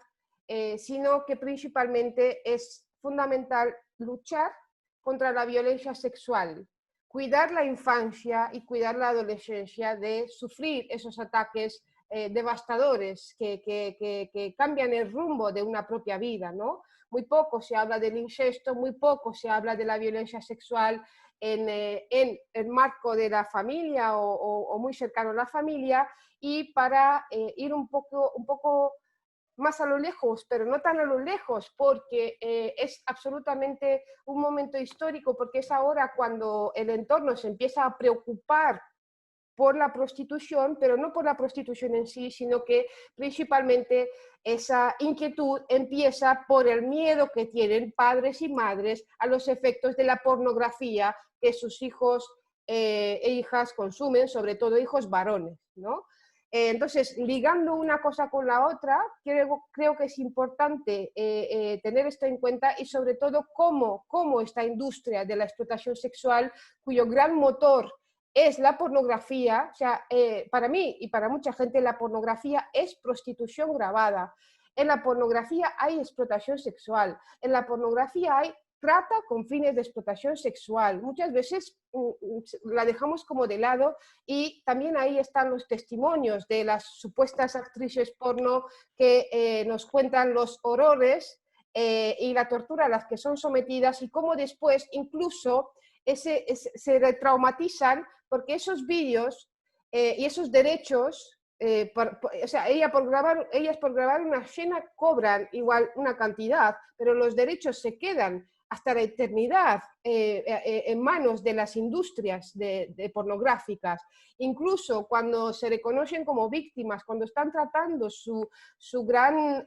sino que principalmente es fundamental luchar contra la violencia sexual, cuidar la infancia y cuidar la adolescencia de sufrir esos ataques devastadores que cambian el rumbo de una propia vida, ¿no? Muy poco se habla del incesto, muy poco se habla de la violencia sexual en el marco de la familia o muy cercano a la familia, y para ir un poco más a lo lejos, pero no tan a lo lejos, porque es absolutamente un momento histórico, porque es ahora cuando el entorno se empieza a preocupar por la prostitución, pero no por la prostitución en sí, sino que principalmente esa inquietud empieza por el miedo que tienen padres y madres a los efectos de la pornografía que sus hijos e hijas consumen, sobre todo hijos varones, ¿no? Entonces, ligando una cosa con la otra, creo que es importante tener esto en cuenta y sobre todo cómo esta industria de la explotación sexual, cuyo gran motor es la pornografía, o sea, para mí y para mucha gente la pornografía es prostitución grabada. En la pornografía hay explotación sexual, en la pornografía hay trata con fines de explotación sexual. Muchas veces la dejamos como de lado y también ahí están los testimonios de las supuestas actrices porno que nos cuentan los horrores y la tortura a las que son sometidas y cómo después incluso se retraumatizan porque esos vídeos y esos derechos, o sea, ellas por grabar una escena cobran igual una cantidad, pero los derechos se quedan hasta la eternidad en manos de las industrias de pornográficas. Incluso cuando se reconocen como víctimas, cuando están tratando su gran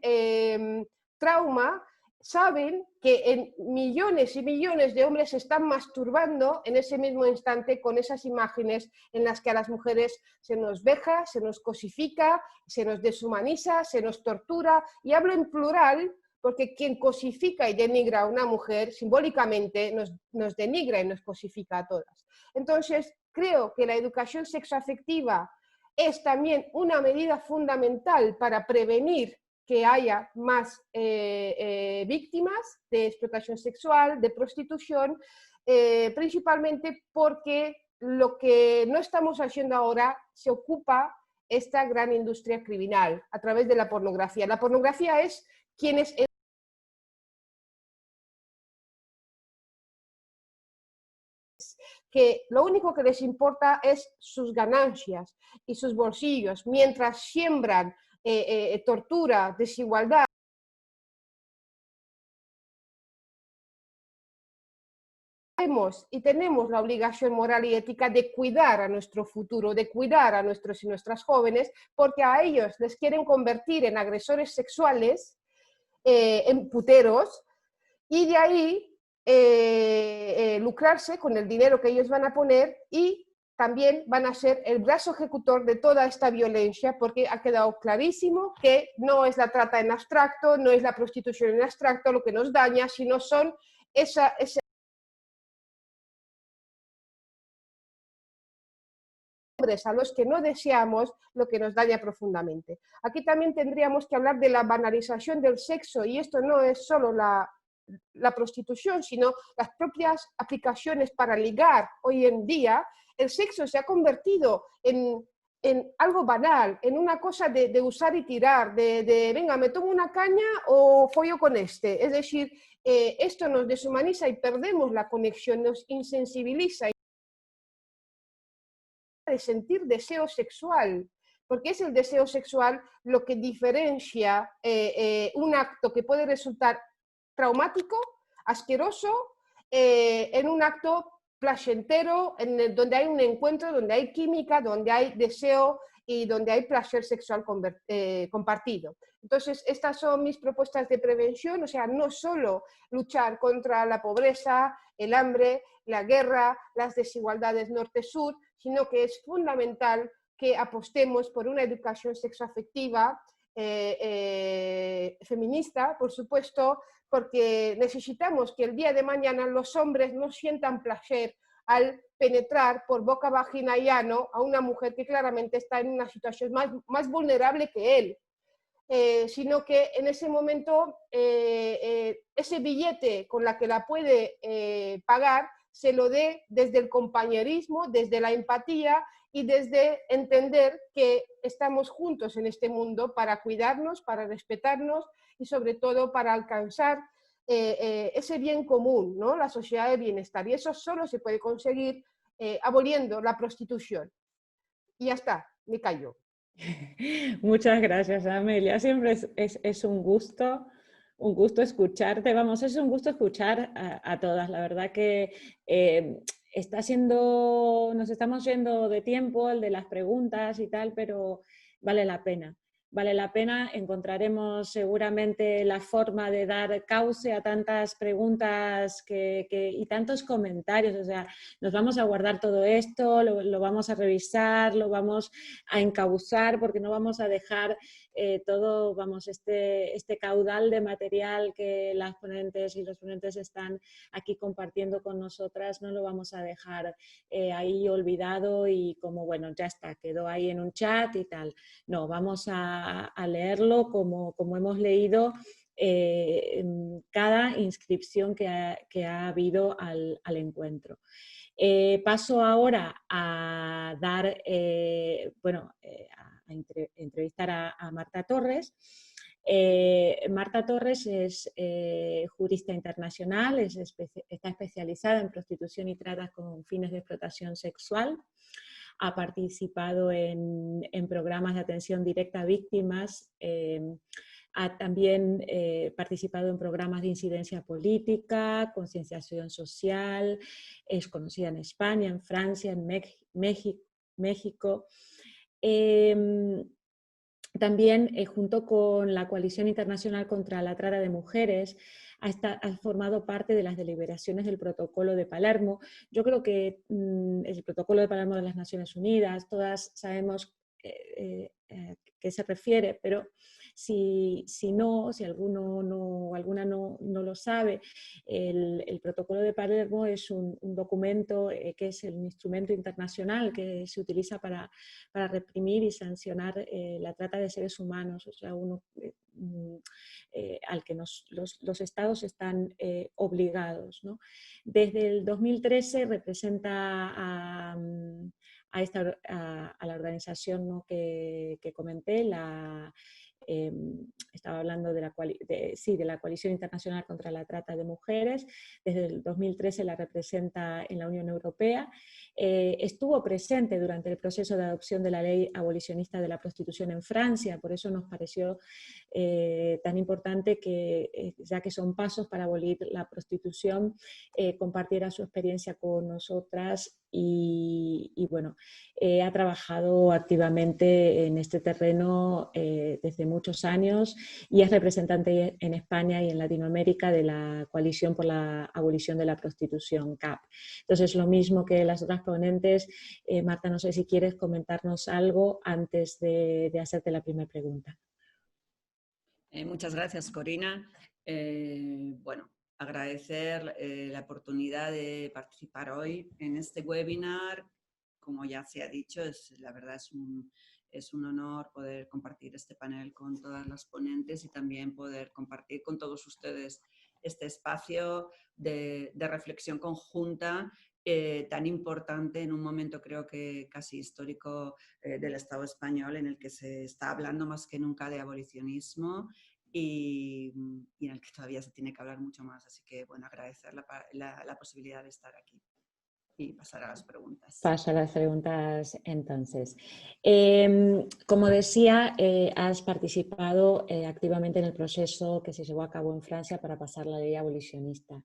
trauma, saben que millones y millones de hombres se están masturbando en ese mismo instante con esas imágenes en las que a las mujeres se nos veja, se nos cosifica, se nos deshumaniza, se nos tortura, y hablo en plural porque quien cosifica y denigra a una mujer simbólicamente nos denigra y nos cosifica a todas. Entonces, creo que la educación sexoafectiva es también una medida fundamental para prevenir que haya más víctimas de explotación sexual, de prostitución, principalmente porque lo que no estamos haciendo ahora se ocupa esta gran industria criminal a través de la pornografía. La pornografía es quienes que lo único que les importa es sus ganancias y sus bolsillos, mientras siembran tortura, desigualdad. Y tenemos la obligación moral y ética de cuidar a nuestro futuro, de cuidar a nuestros y nuestras jóvenes, porque a ellos les quieren convertir en agresores sexuales, en puteros, y de ahí lucrarse con el dinero que ellos van a poner y también van a ser el brazo ejecutor de toda esta violencia, porque ha quedado clarísimo que no es la trata en abstracto, no es la prostitución en abstracto lo que nos daña, sino son ese hombres a los que no deseamos lo que nos daña profundamente. Aquí también tendríamos que hablar de la banalización del sexo, y esto no es solo la prostitución, sino las propias aplicaciones para ligar. Hoy en día el sexo se ha convertido en algo banal, en una cosa de usar y tirar, de venga, me tomo una caña o follo con este. Es decir, esto nos deshumaniza y perdemos la conexión, nos insensibiliza de sentir deseo sexual, porque es el deseo sexual lo que diferencia un acto que puede resultar traumático, asqueroso, en un acto placentero, donde hay un encuentro, donde hay química, donde hay deseo y donde hay placer sexual compartido. Entonces, estas son mis propuestas de prevención, o sea, no solo luchar contra la pobreza, el hambre, la guerra, las desigualdades norte-sur, sino que es fundamental que apostemos por una educación sexoafectiva feminista, por supuesto, porque necesitamos que el día de mañana los hombres no sientan placer al penetrar por boca, vagina y ano a una mujer que claramente está en una situación más vulnerable que él, sino que en ese momento ese billete con la que la puede pagar se lo dé desde el compañerismo, desde la empatía y desde entender que estamos juntos en este mundo para cuidarnos, para respetarnos y sobre todo para alcanzar ese bien común, ¿no? La sociedad de bienestar. Y eso solo se puede conseguir aboliendo la prostitución. Y ya está, me callo. Muchas gracias, Amelia. Siempre es un gusto escucharte. Vamos, es un gusto escuchar a todas. La verdad que nos estamos yendo de tiempo, el de las preguntas y tal, pero vale la pena. Vale la pena, encontraremos seguramente la forma de dar cauce a tantas preguntas y tantos comentarios. O sea, nos vamos a guardar todo esto, lo vamos a revisar, lo vamos a encauzar, porque no vamos a dejar todo, vamos, este caudal de material que las ponentes y los ponentes están aquí compartiendo con nosotras, no lo vamos a dejar ahí olvidado y como, bueno, ya está, quedó ahí en un chat y tal. No, vamos a leerlo como hemos leído cada inscripción que ha habido al encuentro. Paso ahora a dar, a entrevistar a Marta Torres. Marta Torres es jurista internacional, está especializada en prostitución y trata con fines de explotación sexual. Ha participado en programas de atención directa a víctimas, ha también participado en programas de incidencia política, concienciación social, es conocida en España, en Francia, en México. También, junto con la Coalición Internacional contra la Trata de Mujeres, ha formado parte de las deliberaciones del Protocolo de Palermo. Yo creo que el Protocolo de Palermo de las Naciones Unidas, todas sabemos qué se refiere, pero si alguna no lo sabe, el Protocolo de Palermo es un documento que es el instrumento internacional que se utiliza para reprimir y sancionar la trata de seres humanos, o sea, al que los estados están obligados, ¿no? Desde el 2013 representa a la organización, ¿no?, que comenté, estaba hablando de la Coalición Internacional contra la Trata de Mujeres. Desde el 2013 la representa en la Unión Europea. Estuvo presente durante el proceso de adopción de la ley abolicionista de la prostitución en Francia, por eso nos pareció tan importante que, ya que son pasos para abolir la prostitución, compartiera su experiencia con nosotras y bueno, ha trabajado activamente en este terreno desde muchos años y es representante en España y en Latinoamérica de la Coalición por la Abolición de la Prostitución, CAP. Entonces, lo mismo que las otras ponentes, Marta, no sé si quieres comentarnos algo antes de hacerte la primera pregunta. Muchas gracias, Corina. Bueno, agradecer la oportunidad de participar hoy en este webinar. Como ya se ha dicho, la verdad es un honor poder compartir este panel con todas las ponentes y también poder compartir con todos ustedes este espacio de reflexión conjunta tan importante en un momento, creo que casi histórico, del Estado español, en el que se está hablando más que nunca de abolicionismo y en el que todavía se tiene que hablar mucho más. Así que, bueno, agradecer la posibilidad de estar aquí y pasar a las preguntas. Paso a las preguntas, entonces. Como decía, has participado activamente en el proceso que se llevó a cabo en Francia para pasar la ley abolicionista.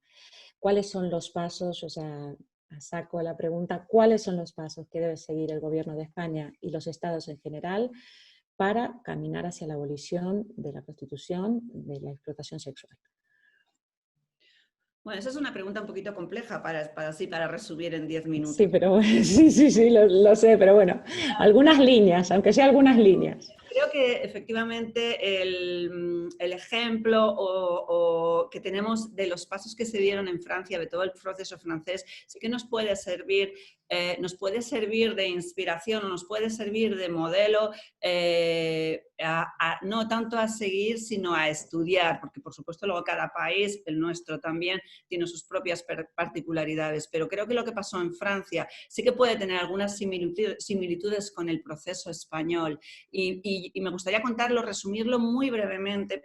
¿Cuáles son los pasos? O sea, saco la pregunta, ¿cuáles son los pasos que debe seguir el Gobierno de España y los estados en general para caminar hacia la abolición de la prostitución, de la explotación sexual? Bueno, esa es una pregunta un poquito compleja para resumir en 10 minutos. Sí, pero sí, lo sé, pero bueno, algunas líneas, aunque sea algunas líneas. Creo que efectivamente el ejemplo que tenemos de los pasos que se dieron en Francia, de todo el proceso francés, sí que nos puede servir de inspiración, nos puede servir de modelo, no tanto a seguir, sino a estudiar, porque por supuesto luego cada país, el nuestro también, tiene sus propias particularidades, pero creo que lo que pasó en Francia sí que puede tener algunas similitudes con el proceso español y me gustaría contarlo, resumirlo muy brevemente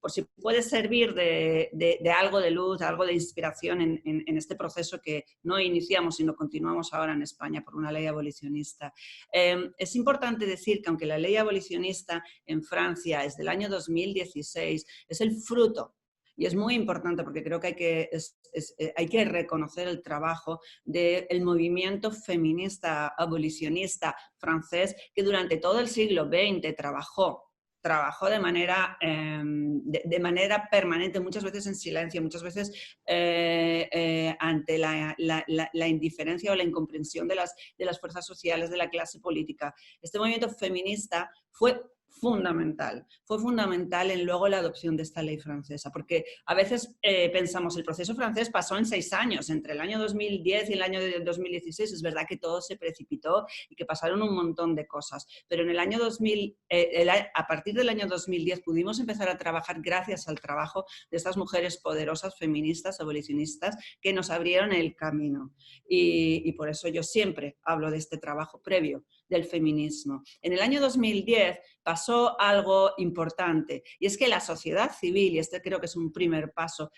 por si puede servir de algo de luz, algo de inspiración en este proceso que no iniciamos, sino continuamos ahora en España por una ley abolicionista. Es importante decir que aunque la ley abolicionista en Francia es del año 2016, es el fruto Y es muy importante porque creo que hay que reconocer el trabajo del movimiento feminista abolicionista francés que durante todo el siglo XX trabajó de manera permanente, muchas veces en silencio, muchas veces ante la indiferencia o la incomprensión de las fuerzas sociales, de la clase política. Este movimiento feminista fue fundamental en luego la adopción de esta ley francesa, porque a veces pensamos, el proceso francés pasó en 6 años, entre el año 2010 y el año 2016, es verdad que todo se precipitó y que pasaron un montón de cosas, pero en el año 2000, a partir del año 2010 pudimos empezar a trabajar gracias al trabajo de estas mujeres poderosas, feministas, abolicionistas, que nos abrieron el camino. Y por eso yo siempre hablo de este trabajo previo del feminismo. En el año 2010 pasó algo importante, y es que la sociedad civil, y este creo que es un primer paso,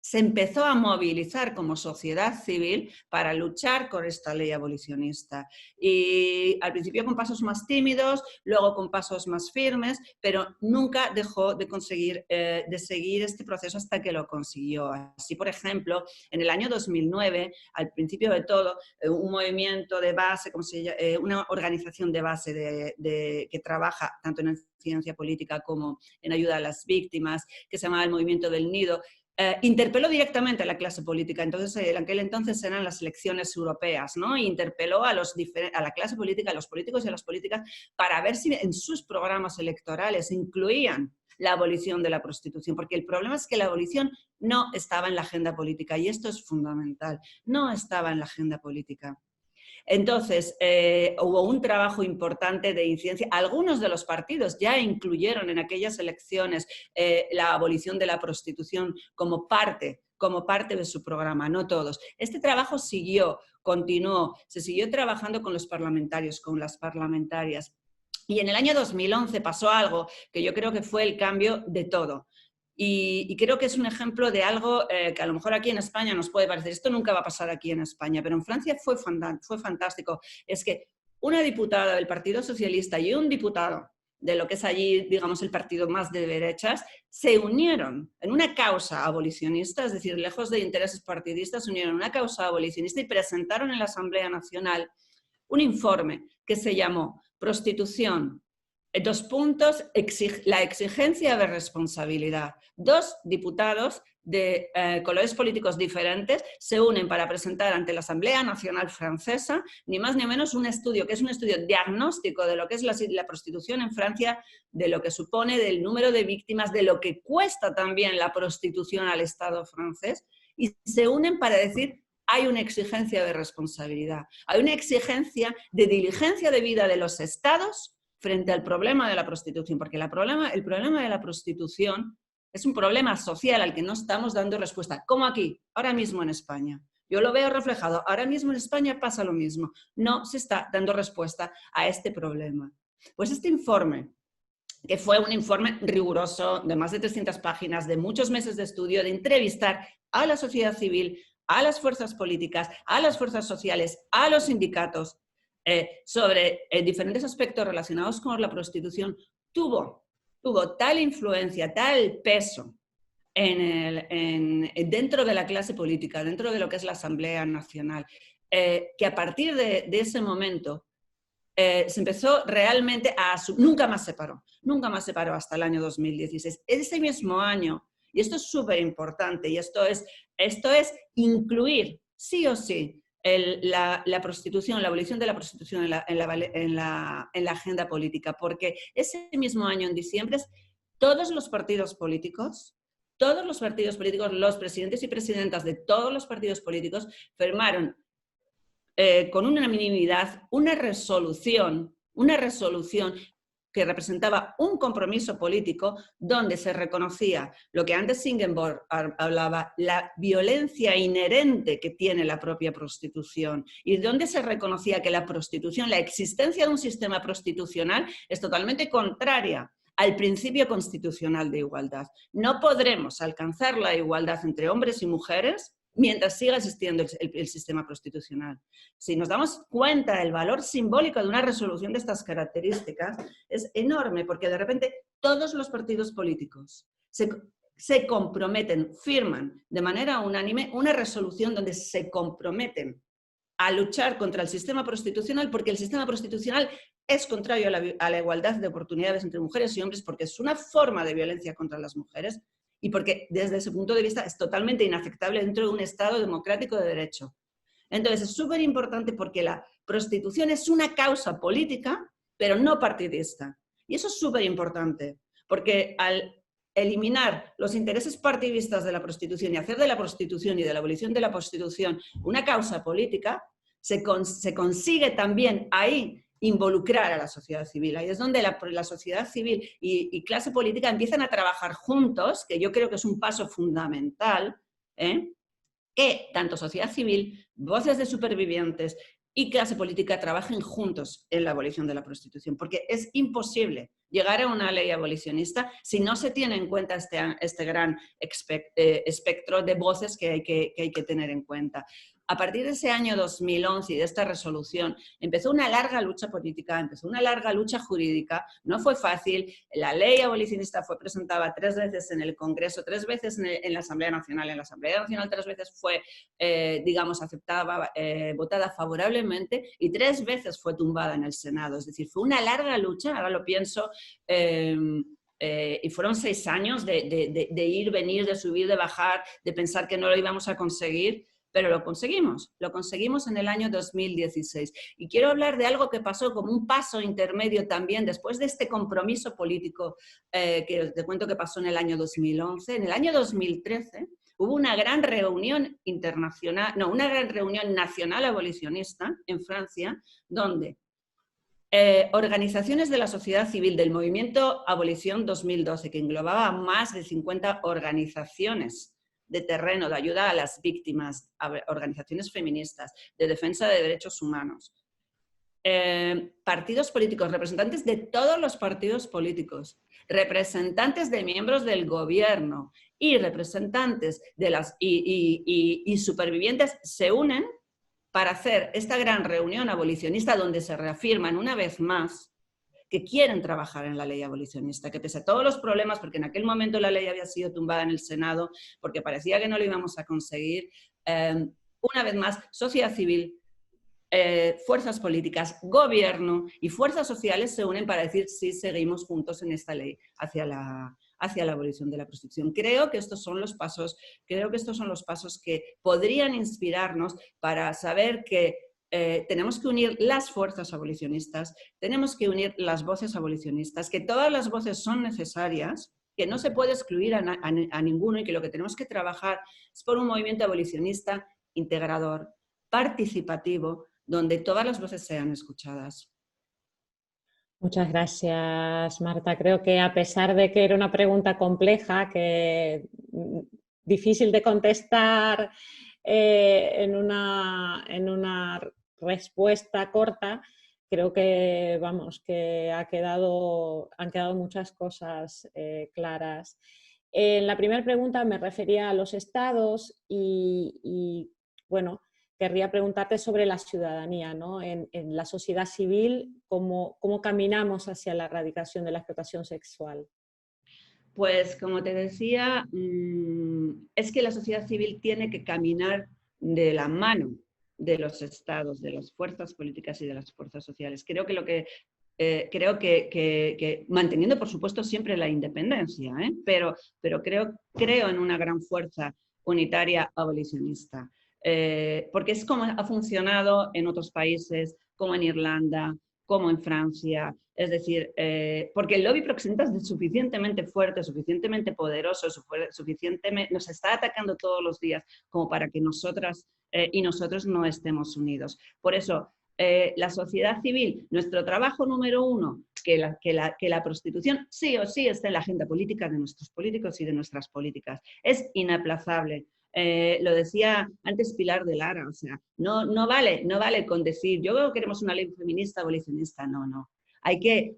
se empezó a movilizar como sociedad civil para luchar con esta ley abolicionista. Y al principio con pasos más tímidos, luego con pasos más firmes, pero nunca dejó de conseguir, de seguir este proceso hasta que lo consiguió. Así, por ejemplo, en el año 2009, al principio de todo, un movimiento de base, una organización de base que trabaja tanto en ciencia política como en ayuda a las víctimas, que se llamaba el Movimiento del Nido, interpeló directamente a la clase política. Entonces, en aquel entonces eran las elecciones europeas, ¿no? E interpeló a la clase política, a los políticos y a las políticas, para ver si en sus programas electorales incluían la abolición de la prostitución, porque el problema es que la abolición no estaba en la agenda política, y esto es fundamental, no estaba en la agenda política. Entonces, hubo un trabajo importante de incidencia. Algunos de los partidos ya incluyeron en aquellas elecciones la abolición de la prostitución como parte de su programa, no todos. Este trabajo continuó, se siguió trabajando con los parlamentarios, con las parlamentarias. Y en el año 2011 pasó algo que yo creo que fue el cambio de todo. Y creo que es un ejemplo de algo que a lo mejor aquí en España nos puede parecer, esto nunca va a pasar aquí en España, pero en Francia fue fantástico. Es que una diputada del Partido Socialista y un diputado de lo que es allí, digamos, el partido más de derechas, se unieron en una causa abolicionista, es decir, lejos de intereses partidistas, se unieron en una causa abolicionista y presentaron en la Asamblea Nacional un informe que se llamó Prostitución. 2 puntos, la exigencia de responsabilidad. 2 diputados de colores políticos diferentes se unen para presentar ante la Asamblea Nacional Francesa, ni más ni menos, un estudio, que es un estudio diagnóstico de lo que es la prostitución en Francia, de lo que supone, del número de víctimas, de lo que cuesta también la prostitución al Estado francés, y se unen para decir: hay una exigencia de responsabilidad, hay una exigencia de diligencia debida de los Estados frente al problema de la prostitución, porque el problema de la prostitución es un problema social al que no estamos dando respuesta, como aquí, ahora mismo en España. Yo lo veo reflejado, ahora mismo en España pasa lo mismo, no se está dando respuesta a este problema. Pues este informe, que fue un informe riguroso de más de 300 páginas, de muchos meses de estudio, de entrevistar a la sociedad civil, a las fuerzas políticas, a las fuerzas sociales, a los sindicatos, sobre diferentes aspectos relacionados con la prostitución, tuvo tal influencia, tal peso dentro de la clase política, dentro de lo que es la Asamblea Nacional, que a partir de ese momento se empezó realmente nunca más se paró hasta el año 2016. Ese mismo año, y esto es súper importante, y esto es incluir sí o sí la prostitución, la abolición de la prostitución en la agenda política, porque ese mismo año, en diciembre, todos los partidos políticos, los presidentes y presidentas de todos los partidos políticos firmaron con unanimidad una resolución que representaba un compromiso político donde se reconocía lo que antes Ingeborg hablaba, la violencia inherente que tiene la propia prostitución, y donde se reconocía que la prostitución, la existencia de un sistema prostitucional, es totalmente contraria al principio constitucional de igualdad. No podremos alcanzar la igualdad entre hombres y mujeres mientras siga existiendo el sistema prostitucional. Si nos damos cuenta, el valor simbólico de una resolución de estas características es enorme, porque de repente todos los partidos políticos se comprometen, firman de manera unánime una resolución donde se comprometen a luchar contra el sistema prostitucional, porque el sistema prostitucional es contrario a la igualdad de oportunidades entre mujeres y hombres, porque es una forma de violencia contra las mujeres y porque desde ese punto de vista es totalmente inaceptable dentro de un Estado democrático de derecho. Entonces es súper importante porque la prostitución es una causa política, pero no partidista. Y eso es súper importante, porque al eliminar los intereses partidistas de la prostitución y hacer de la prostitución y de la abolición de la prostitución una causa política, se consigue también ahí involucrar a la sociedad civil. Ahí es donde la sociedad civil y clase política empiezan a trabajar juntos, que yo creo que es un paso fundamental, que tanto sociedad civil, voces de supervivientes y clase política trabajen juntos en la abolición de la prostitución, porque es imposible llegar a una ley abolicionista si no se tiene en cuenta este gran espectro de voces que hay que tener en cuenta. A partir de ese año 2011 y de esta resolución, empezó una larga lucha política, empezó una larga lucha jurídica, no fue fácil. La ley abolicionista fue presentada 3 veces en el Congreso, 3 veces en la Asamblea Nacional. En la Asamblea Nacional 3 veces fue, digamos, aceptada, votada favorablemente, y 3 veces fue tumbada en el Senado. Es decir, fue una larga lucha, ahora lo pienso, y fueron 6 años de ir, venir, de subir, de bajar, de pensar que no lo íbamos a conseguir. Pero lo conseguimos en el año 2016. Y quiero hablar de algo que pasó como un paso intermedio también después de este compromiso político que te cuento que pasó en el año 2011. En el año 2013 hubo una gran reunión internacional, no, una gran reunión nacional abolicionista en Francia, donde organizaciones de la sociedad civil del movimiento Abolición 2012, que englobaba más de 50 organizaciones de terreno, de ayuda a las víctimas, a organizaciones feministas, de defensa de derechos humanos, partidos políticos, representantes de todos los partidos políticos, representantes de miembros del gobierno y representantes de las y supervivientes se unen para hacer esta gran reunión abolicionista donde se reafirman una vez más que quieren trabajar en la ley abolicionista, que pese a todos los problemas, porque en aquel momento la ley había sido tumbada en el Senado, porque parecía que no lo íbamos a conseguir, una vez más, sociedad civil, fuerzas políticas, gobierno y fuerzas sociales se unen para decir sí, seguimos juntos en esta ley hacia la abolición de la prostitución. Creo que estos son los pasos que podrían inspirarnos para saber que tenemos que unir las fuerzas abolicionistas, tenemos que unir las voces abolicionistas, que todas las voces son necesarias, que no se puede excluir a ninguno y que lo que tenemos que trabajar es por un movimiento abolicionista integrador, participativo, donde todas las voces sean escuchadas. Muchas gracias, Marta. Creo que a pesar de que era una pregunta compleja, que difícil de contestar en una respuesta corta, creo que, vamos, que han quedado muchas cosas claras. En la primera pregunta me refería a los estados y bueno, querría preguntarte sobre la ciudadanía, ¿no? En la sociedad civil, ¿cómo caminamos hacia la erradicación de la explotación sexual? Pues, como te decía, es que la sociedad civil tiene que caminar de la mano de los estados, de las fuerzas políticas y de las fuerzas sociales. Creo que manteniendo, por supuesto, siempre la independencia, pero creo en una gran fuerza unitaria abolicionista. Porque es como ha funcionado en otros países, como en Irlanda, como en Francia. Es decir, porque el lobby proxeneta es suficientemente fuerte, suficientemente poderoso, nos está atacando todos los días como para que nosotras y nosotros no estemos unidos. Por eso, la sociedad civil, nuestro trabajo número 1, que la prostitución sí o sí esté en la agenda política de nuestros políticos y de nuestras políticas. Es inaplazable. Lo decía antes Pilar de Lara, o sea, no vale con decir, yo queremos una ley feminista abolicionista, no. Hay que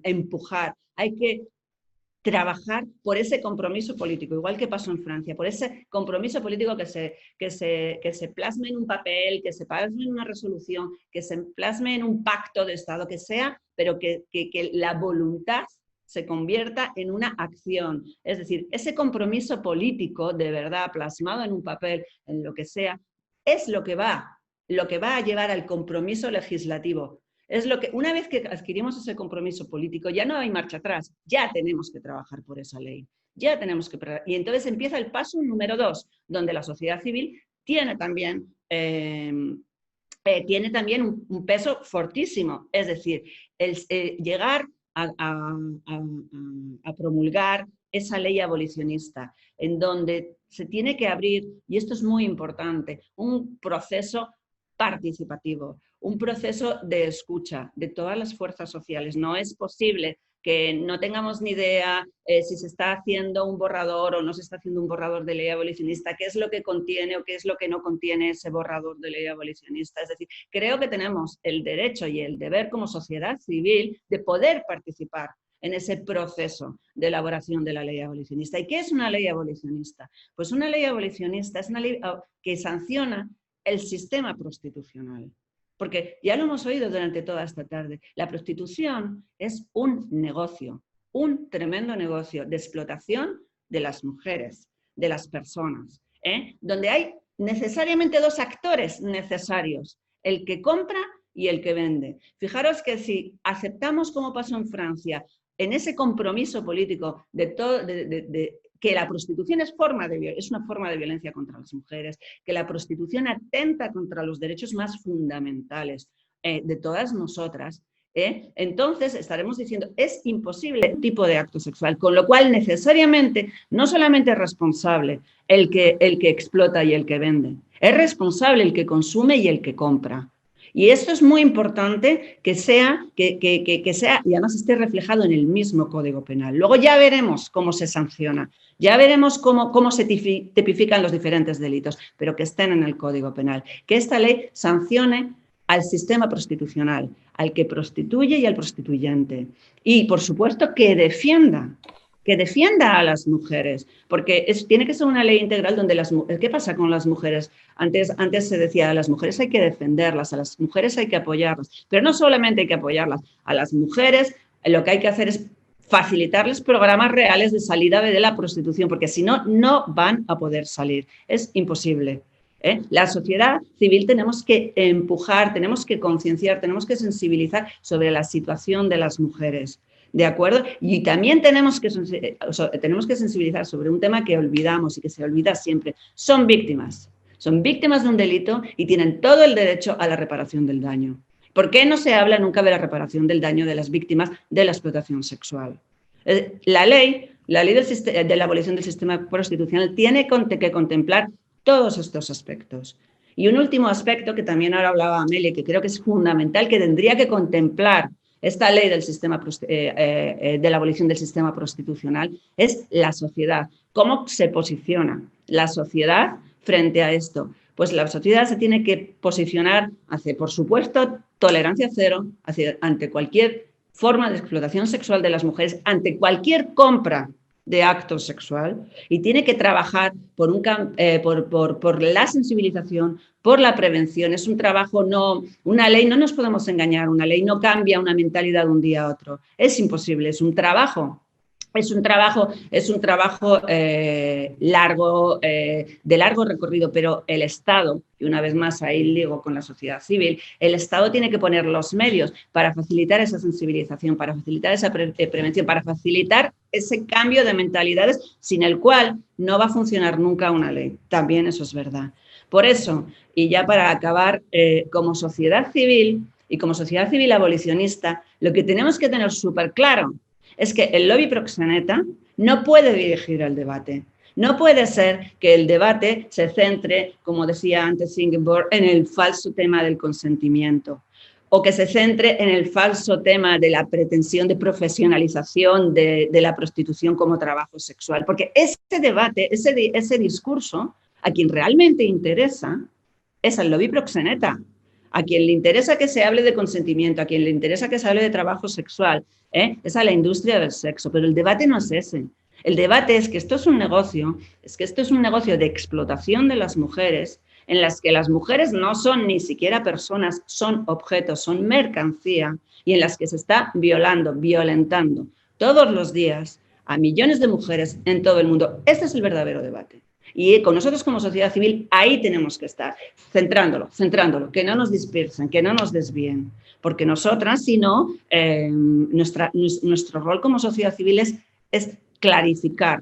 empujar, hay que trabajar por ese compromiso político, igual que pasó en Francia, por ese compromiso político que se plasme en un papel, que se plasme en una resolución, que se plasme en un pacto de Estado, que sea, pero que la voluntad se convierta en una acción. Es decir, ese compromiso político de verdad plasmado en un papel, en lo que sea, es lo que va a llevar al compromiso legislativo. Es lo que, una vez que adquirimos ese compromiso político, ya no hay marcha atrás, ya tenemos que trabajar por esa ley. Ya tenemos que... Y entonces empieza el paso número 2, donde la sociedad civil tiene también un peso fortísimo. Es decir, llegar a promulgar esa ley abolicionista, en donde se tiene que abrir, y esto es muy importante, un proceso participativo, un proceso de escucha de todas las fuerzas sociales. No es posible que no tengamos ni idea si se está haciendo un borrador o no se está haciendo un borrador de ley abolicionista, qué es lo que contiene o qué es lo que no contiene ese borrador de ley abolicionista. Es decir, creo que tenemos el derecho y el deber como sociedad civil de poder participar en ese proceso de elaboración de la ley abolicionista. ¿Y qué es una ley abolicionista? Pues una ley abolicionista es una ley que sanciona el sistema prostitucional. Porque ya lo hemos oído durante toda esta tarde, la prostitución es un negocio, un tremendo negocio de explotación de las mujeres, de las personas, donde hay necesariamente 2 actores necesarios, el que compra y el que vende. Fijaros que si aceptamos, como pasó en Francia, en ese compromiso político que la prostitución es una forma de violencia contra las mujeres, que la prostitución atenta contra los derechos más fundamentales de todas nosotras, entonces estaremos diciendo, es imposible este tipo de acto sexual, con lo cual necesariamente no solamente es responsable el que explota y el que vende, es responsable el que consume y el que compra. Y esto es muy importante que sea, y además esté reflejado en el mismo Código Penal. Luego ya veremos cómo se sanciona, ya veremos cómo se tipifican los diferentes delitos, pero que estén en el Código Penal. Que esta ley sancione al sistema prostitucional, al que prostituye y al prostituyente. Y, por supuesto, que defienda a las mujeres, porque tiene que ser una ley integral donde ¿qué pasa con las mujeres? Antes se decía, a las mujeres hay que defenderlas, a las mujeres hay que apoyarlas, pero no solamente hay que apoyarlas, a las mujeres lo que hay que hacer es facilitarles programas reales de salida de la prostitución, porque si no, no van a poder salir, es imposible. La sociedad civil tenemos que empujar, tenemos que concienciar, tenemos que sensibilizar sobre la situación de las mujeres. ¿De acuerdo? Y también tenemos que sensibilizar sobre un tema que olvidamos y que se olvida siempre. Son víctimas de un delito y tienen todo el derecho a la reparación del daño. ¿Por qué no se habla nunca de la reparación del daño de las víctimas de la explotación sexual? La ley de la abolición del sistema prostitucional tiene que contemplar todos estos aspectos. Y un último aspecto que también ahora hablaba Amelia, que creo que es fundamental, que tendría que contemplar esta ley de la abolición del sistema prostitucional, es la sociedad. ¿Cómo se posiciona la sociedad frente a esto? Pues la sociedad se tiene que posicionar hacia, por supuesto, tolerancia cero ante cualquier forma de explotación sexual de las mujeres, ante cualquier compra de acto sexual, y tiene que trabajar por la sensibilización, por la prevención. Es un trabajo, una ley, no nos podemos engañar, una ley no cambia una mentalidad de un día a otro. Es imposible, es un trabajo largo, de largo recorrido, pero el Estado, y una vez más ahí ligo con la sociedad civil, el Estado tiene que poner los medios para facilitar esa sensibilización, para facilitar esa prevención, para facilitar ese cambio de mentalidades, sin el cual no va a funcionar nunca una ley. También eso es verdad. Por eso, y ya para acabar, como sociedad civil y como sociedad civil abolicionista, lo que tenemos que tener súper claro es que el lobby proxeneta no puede dirigir el debate. No puede ser que el debate se centre, como decía antes Ingeborg, en el falso tema del consentimiento, o que se centre en el falso tema de la pretensión de profesionalización de la prostitución como trabajo sexual. Porque ese debate, ese discurso, a quien realmente interesa es al lobby proxeneta. A quien le interesa que se hable de consentimiento, a quien le interesa que se hable de trabajo sexual, es a la industria del sexo. Pero el debate no es ese. El debate es que esto es un negocio, de explotación de las mujeres, en las que las mujeres no son ni siquiera personas, son objetos, son mercancía, y en las que se está violentando todos los días a millones de mujeres en todo el mundo. Este es el verdadero debate. Y con nosotros como sociedad civil ahí tenemos que estar, centrándolo, que no nos dispersen, que no nos desvíen. Porque nosotras, si no, nuestro rol como sociedad civil es clarificar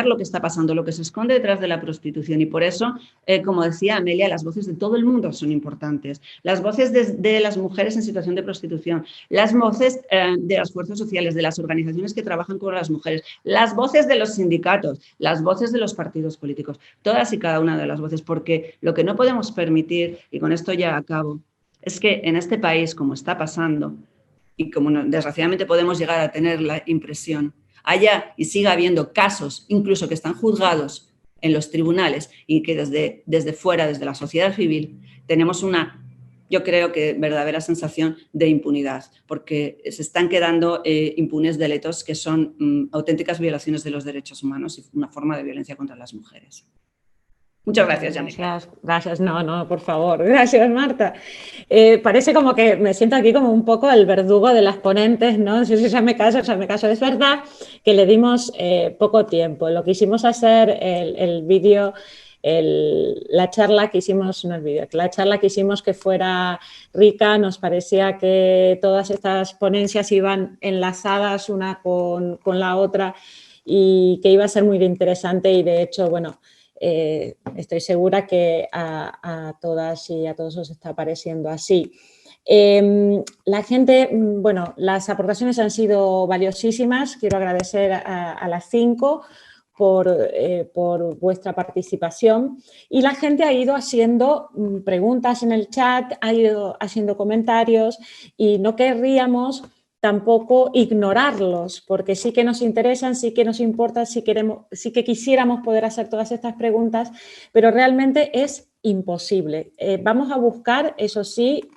lo que está pasando, lo que se esconde detrás de la prostitución. Y por eso, como decía Amelia, las voces de todo el mundo son importantes. Las voces de las mujeres en situación de prostitución, las voces de las fuerzas sociales, de las organizaciones que trabajan con las mujeres, las voces de los sindicatos, las voces de los partidos políticos, todas y cada una de las voces, porque lo que no podemos permitir, y con esto ya acabo, es que en este país, como está pasando, y como desgraciadamente podemos llegar a tener la impresión, haya y siga habiendo casos, incluso que están juzgados en los tribunales y que desde fuera, desde la sociedad civil, tenemos una, yo creo que verdadera sensación de impunidad, porque se están quedando impunes delitos que son auténticas violaciones de los derechos humanos y una forma de violencia contra las mujeres. Muchas gracias, Yamila. Gracias, no, por favor. Gracias, Marta. Parece como que me siento aquí como un poco el verdugo de las ponentes, ¿no? No sé si se me caso. Es verdad que le dimos poco tiempo. Lo que hicimos hacer, el vídeo, la charla que hicimos, no el vídeo, la charla que hicimos que fuera rica, nos parecía que todas estas ponencias iban enlazadas una con la otra y que iba a ser muy interesante y de hecho, bueno, estoy segura que a todas y a todos os está pareciendo así. La gente, bueno, las aportaciones han sido valiosísimas. Quiero agradecer a las 5 por vuestra participación y la gente ha ido haciendo preguntas en el chat, ha ido haciendo comentarios y no querríamos tampoco ignorarlos, porque sí que nos interesan, sí que nos importa, sí que quisiéramos poder hacer todas estas preguntas, pero realmente es imposible. Vamos a buscar, eso sí,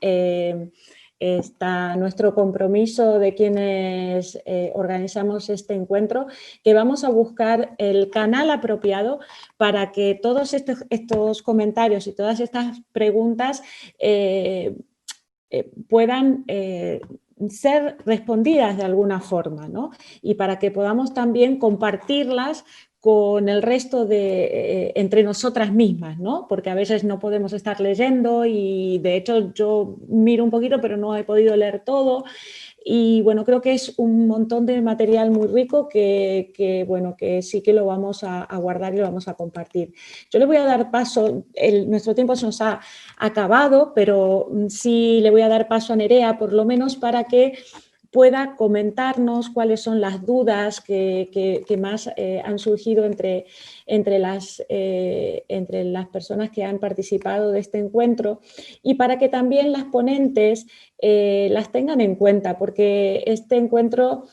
está nuestro compromiso de quienes organizamos este encuentro, que vamos a buscar el canal apropiado para que todos estos comentarios y todas estas preguntas puedan ser respondidas de alguna forma, ¿no? Y para que podamos también compartirlas con el resto de, entre nosotras mismas, ¿no? Porque a veces no podemos estar leyendo y de hecho yo miro un poquito pero no he podido leer todo y bueno, creo que es un montón de material muy rico que bueno, que sí que lo vamos a guardar y lo vamos a compartir. Yo le voy a dar paso, nuestro tiempo se nos ha acabado, pero sí le voy a dar paso a Nerea por lo menos para que pueda comentarnos cuáles son las dudas que más han surgido entre las personas que han participado de este encuentro y para que también las ponentes las tengan en cuenta, porque este encuentro,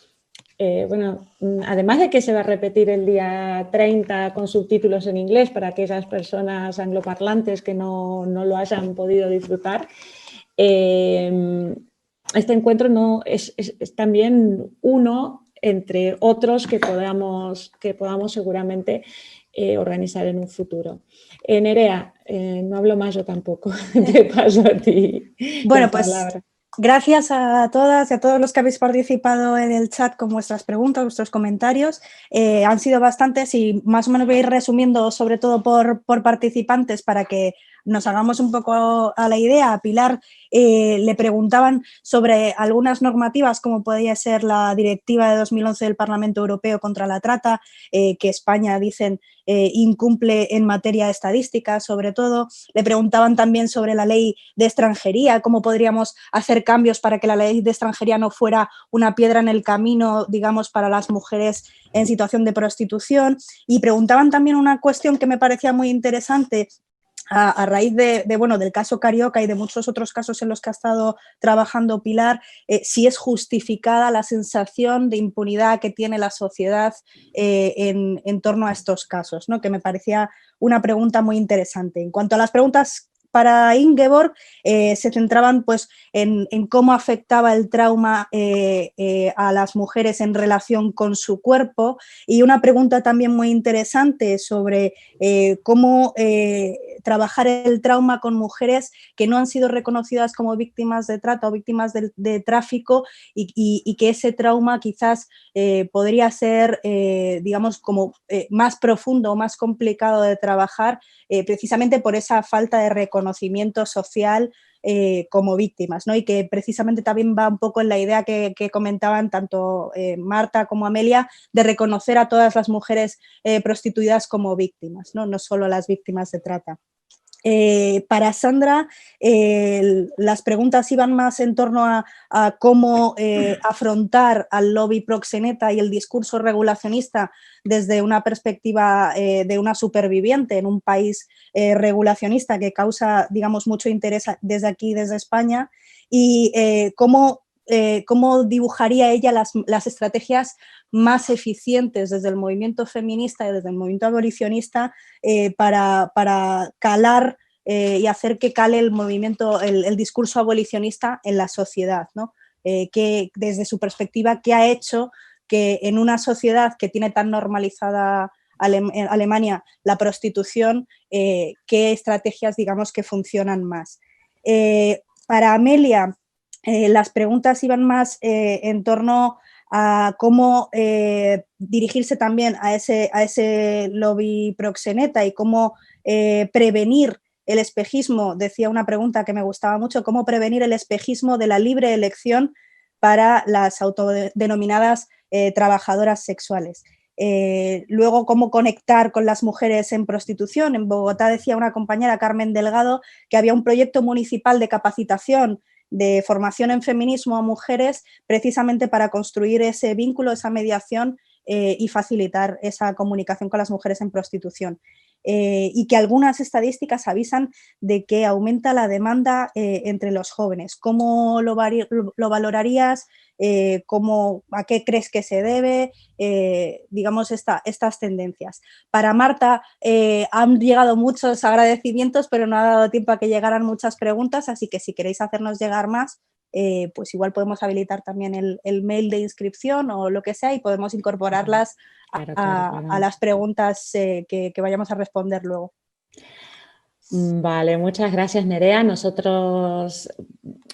bueno, además de que se va a repetir el día 30 con subtítulos en inglés para aquellas personas angloparlantes que no lo hayan podido disfrutar, este encuentro no es también uno entre otros que podamos seguramente organizar en un futuro. Nerea, no hablo más yo tampoco, te paso a ti. Bueno, pues gracias a todas y a todos los que habéis participado en el chat con vuestras preguntas, vuestros comentarios. Han sido bastantes y más o menos voy a ir resumiendo sobre todo por participantes para que nos hagamos un poco a la idea. A Pilar le preguntaban sobre algunas normativas como podría ser la Directiva de 2011 del Parlamento Europeo contra la trata, que España, dicen, incumple en materia de estadística, sobre todo. Le preguntaban también sobre la ley de extranjería, cómo podríamos hacer cambios para que la ley de extranjería no fuera una piedra en el camino, digamos, para las mujeres en situación de prostitución. Y preguntaban también una cuestión que me parecía muy interesante a raíz del caso Carioca y de muchos otros casos en los que ha estado trabajando Pilar, si es justificada la sensación de impunidad que tiene la sociedad en torno a estos casos, ¿no? Que me parecía una pregunta muy interesante. En cuanto a las preguntas para Ingeborg, se centraban pues, en cómo afectaba el trauma a las mujeres en relación con su cuerpo y una pregunta también muy interesante sobre cómo trabajar el trauma con mujeres que no han sido reconocidas como víctimas de trata o víctimas de tráfico y que ese trauma quizás podría ser, digamos, como más profundo o más complicado de trabajar precisamente por esa falta de reconocimiento social como víctimas, ¿no? Y que precisamente también va un poco en la idea que comentaban tanto Marta como Amelia de reconocer a todas las mujeres prostituidas como víctimas, ¿no? No solo las víctimas de trata. Para Sandra, las preguntas iban más en torno a cómo afrontar al lobby proxeneta y el discurso regulacionista desde una perspectiva de una superviviente en un país regulacionista que causa, digamos, mucho interés desde aquí, desde España, y cómo dibujaría ella las estrategias más eficientes desde el movimiento feminista y desde el movimiento abolicionista para calar y hacer que cale el movimiento, el discurso abolicionista en la sociedad, ¿no? Que desde su perspectiva, ¿qué ha hecho que en una sociedad que tiene tan normalizada Alemania la prostitución, qué estrategias, digamos, que funcionan más? Para Amelia, las preguntas iban más en torno a cómo dirigirse también a ese lobby proxeneta y cómo prevenir el espejismo, decía una pregunta que me gustaba mucho, cómo prevenir el espejismo de la libre elección para las autodenominadas trabajadoras sexuales. Luego, cómo conectar con las mujeres en prostitución. En Bogotá decía una compañera, Carmen Delgado, que había un proyecto municipal de capacitación de formación en feminismo a mujeres precisamente para construir ese vínculo, esa mediación y facilitar esa comunicación con las mujeres en prostitución. Y que algunas estadísticas avisan de que aumenta la demanda entre los jóvenes. ¿Cómo lo valorarías? ¿A qué crees que se debe? Digamos, estas tendencias. Para Marta han llegado muchos agradecimientos, pero no ha dado tiempo a que llegaran muchas preguntas, así que si queréis hacernos llegar más, pues igual podemos habilitar también el mail de inscripción o lo que sea y podemos incorporarlas a las preguntas que vayamos a responder luego. Vale, muchas gracias, Nerea. Nosotros,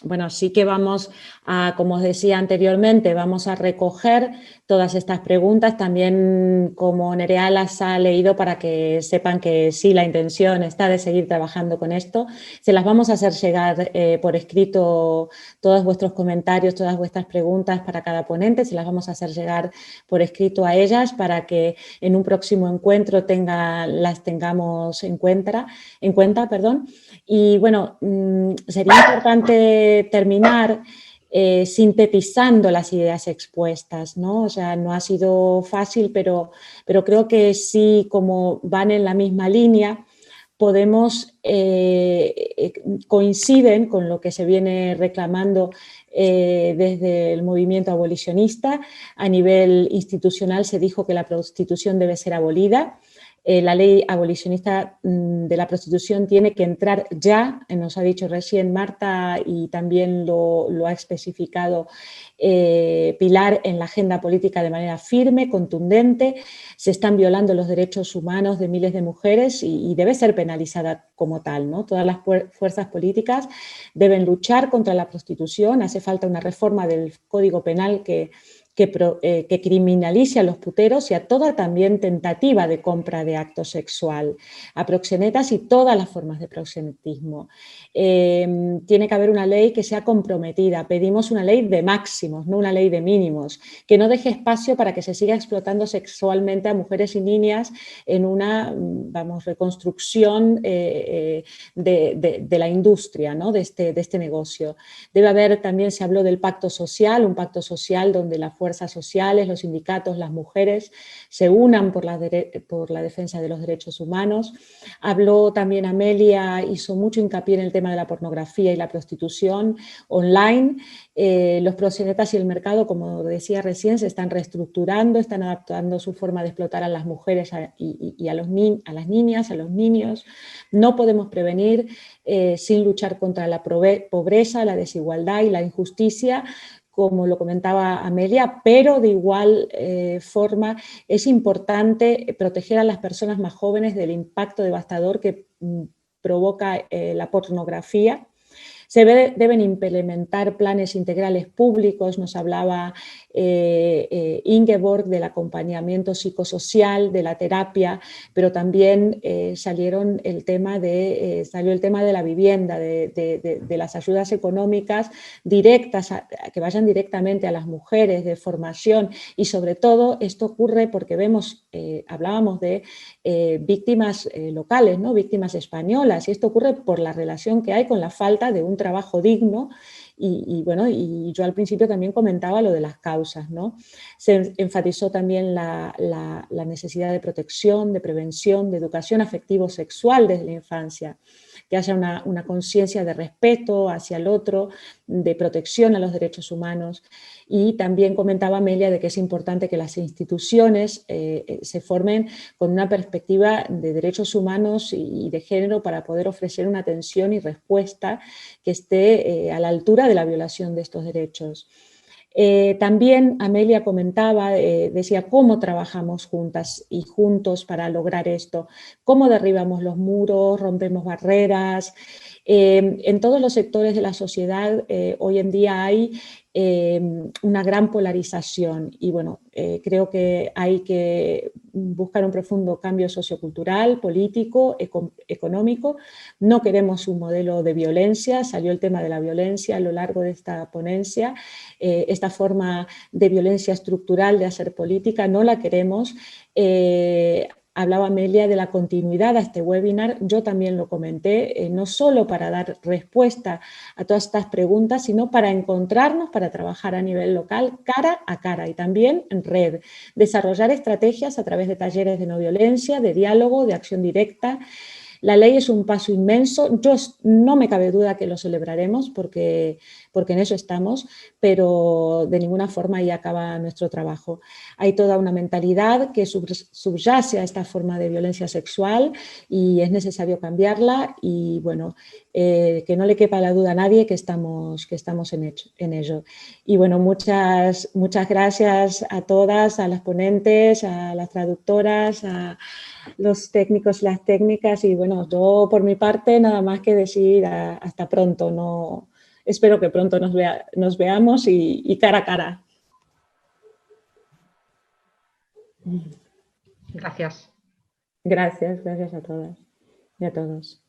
bueno, sí que vamos a, como os decía anteriormente, vamos a recoger todas estas preguntas. También, como Nerea las ha leído, para que sepan que sí, la intención está de seguir trabajando con esto. Se las vamos a hacer llegar por escrito todos vuestros comentarios, todas vuestras preguntas para cada ponente. Se las vamos a hacer llegar por escrito a ellas para que en un próximo encuentro las tengamos en cuenta. Y bueno, sería importante terminar sintetizando las ideas expuestas, ¿no? O sea, no ha sido fácil, pero creo que sí, como van en la misma línea, coinciden con lo que se viene reclamando desde el movimiento abolicionista. A nivel institucional se dijo que la prostitución debe ser abolida. La ley abolicionista de la prostitución tiene que entrar ya, nos ha dicho recién Marta y también lo ha especificado Pilar, en la agenda política de manera firme, contundente. Se están violando los derechos humanos de miles de mujeres y debe ser penalizada como tal, ¿no? Todas las fuerzas políticas deben luchar contra la prostitución. Hace falta una reforma del Código Penal que criminalice a los puteros y a toda también tentativa de compra de acto sexual, a proxenetas y todas las formas de proxenetismo. Tiene que haber una ley que sea comprometida. Pedimos una ley de máximos, no una ley de mínimos, que no deje espacio para que se siga explotando sexualmente a mujeres y niñas en una, reconstrucción de la industria, ¿no? de este negocio. Debe haber, también se habló del pacto social, un pacto social donde las fuerzas sociales, los sindicatos, las mujeres se unan por la defensa de los derechos humanos. Habló también Amelia, hizo mucho hincapié en el tema de la pornografía y la prostitución online. Los proxenetas y el mercado, como decía recién, se están reestructurando, están adaptando su forma de explotar a las mujeres y a las niñas, a los niños. No podemos prevenir sin luchar contra la pobreza, la desigualdad y la injusticia, como lo comentaba Amelia, pero de igual forma es importante proteger a las personas más jóvenes del impacto devastador que provoca la pornografía. Deben implementar planes integrales públicos, nos hablaba Ingeborg del acompañamiento psicosocial, de la terapia, pero también salió el tema de la vivienda, de las ayudas económicas directas, que vayan directamente a las mujeres, de formación, y sobre todo esto ocurre porque vemos, hablábamos de víctimas locales, ¿no? Víctimas españolas, y esto ocurre por la relación que hay con la falta de un trabajo digno y yo al principio también comentaba lo de las causas, ¿no? Se enfatizó también la necesidad de protección, de prevención, de educación afectivo-sexual desde la infancia, que haya una conciencia de respeto hacia el otro, de protección a los derechos humanos. Y también comentaba Amelia de que es importante que las instituciones se formen con una perspectiva de derechos humanos y de género para poder ofrecer una atención y respuesta que esté a la altura de la violación de estos derechos. También Amelia comentaba, decía cómo trabajamos juntas y juntos para lograr esto, cómo derribamos los muros, rompemos barreras. En todos los sectores de la sociedad hoy en día hay una gran polarización y bueno, creo que hay que buscar un profundo cambio sociocultural, político, económico. No queremos un modelo de violencia, salió el tema de la violencia a lo largo de esta ponencia, esta forma de violencia estructural de hacer política, no la queremos. Hablaba Amelia de la continuidad a este webinar, yo también lo comenté, no solo para dar respuesta a todas estas preguntas, sino para encontrarnos, para trabajar a nivel local, cara a cara y también en red, desarrollar estrategias a través de talleres de no violencia, de diálogo, de acción directa. La ley es un paso inmenso, no me cabe duda que lo celebraremos porque en eso estamos, pero de ninguna forma ahí acaba nuestro trabajo. Hay toda una mentalidad que subyace a esta forma de violencia sexual y es necesario cambiarla y bueno, que no le quepa la duda a nadie que estamos en ello. Y bueno, muchas gracias a todas, a las ponentes, a las traductoras, a los técnicos y las técnicas y bueno, yo por mi parte nada más que decir hasta pronto, no, espero que pronto nos veamos y cara a cara. Gracias. Gracias a todas y a todos.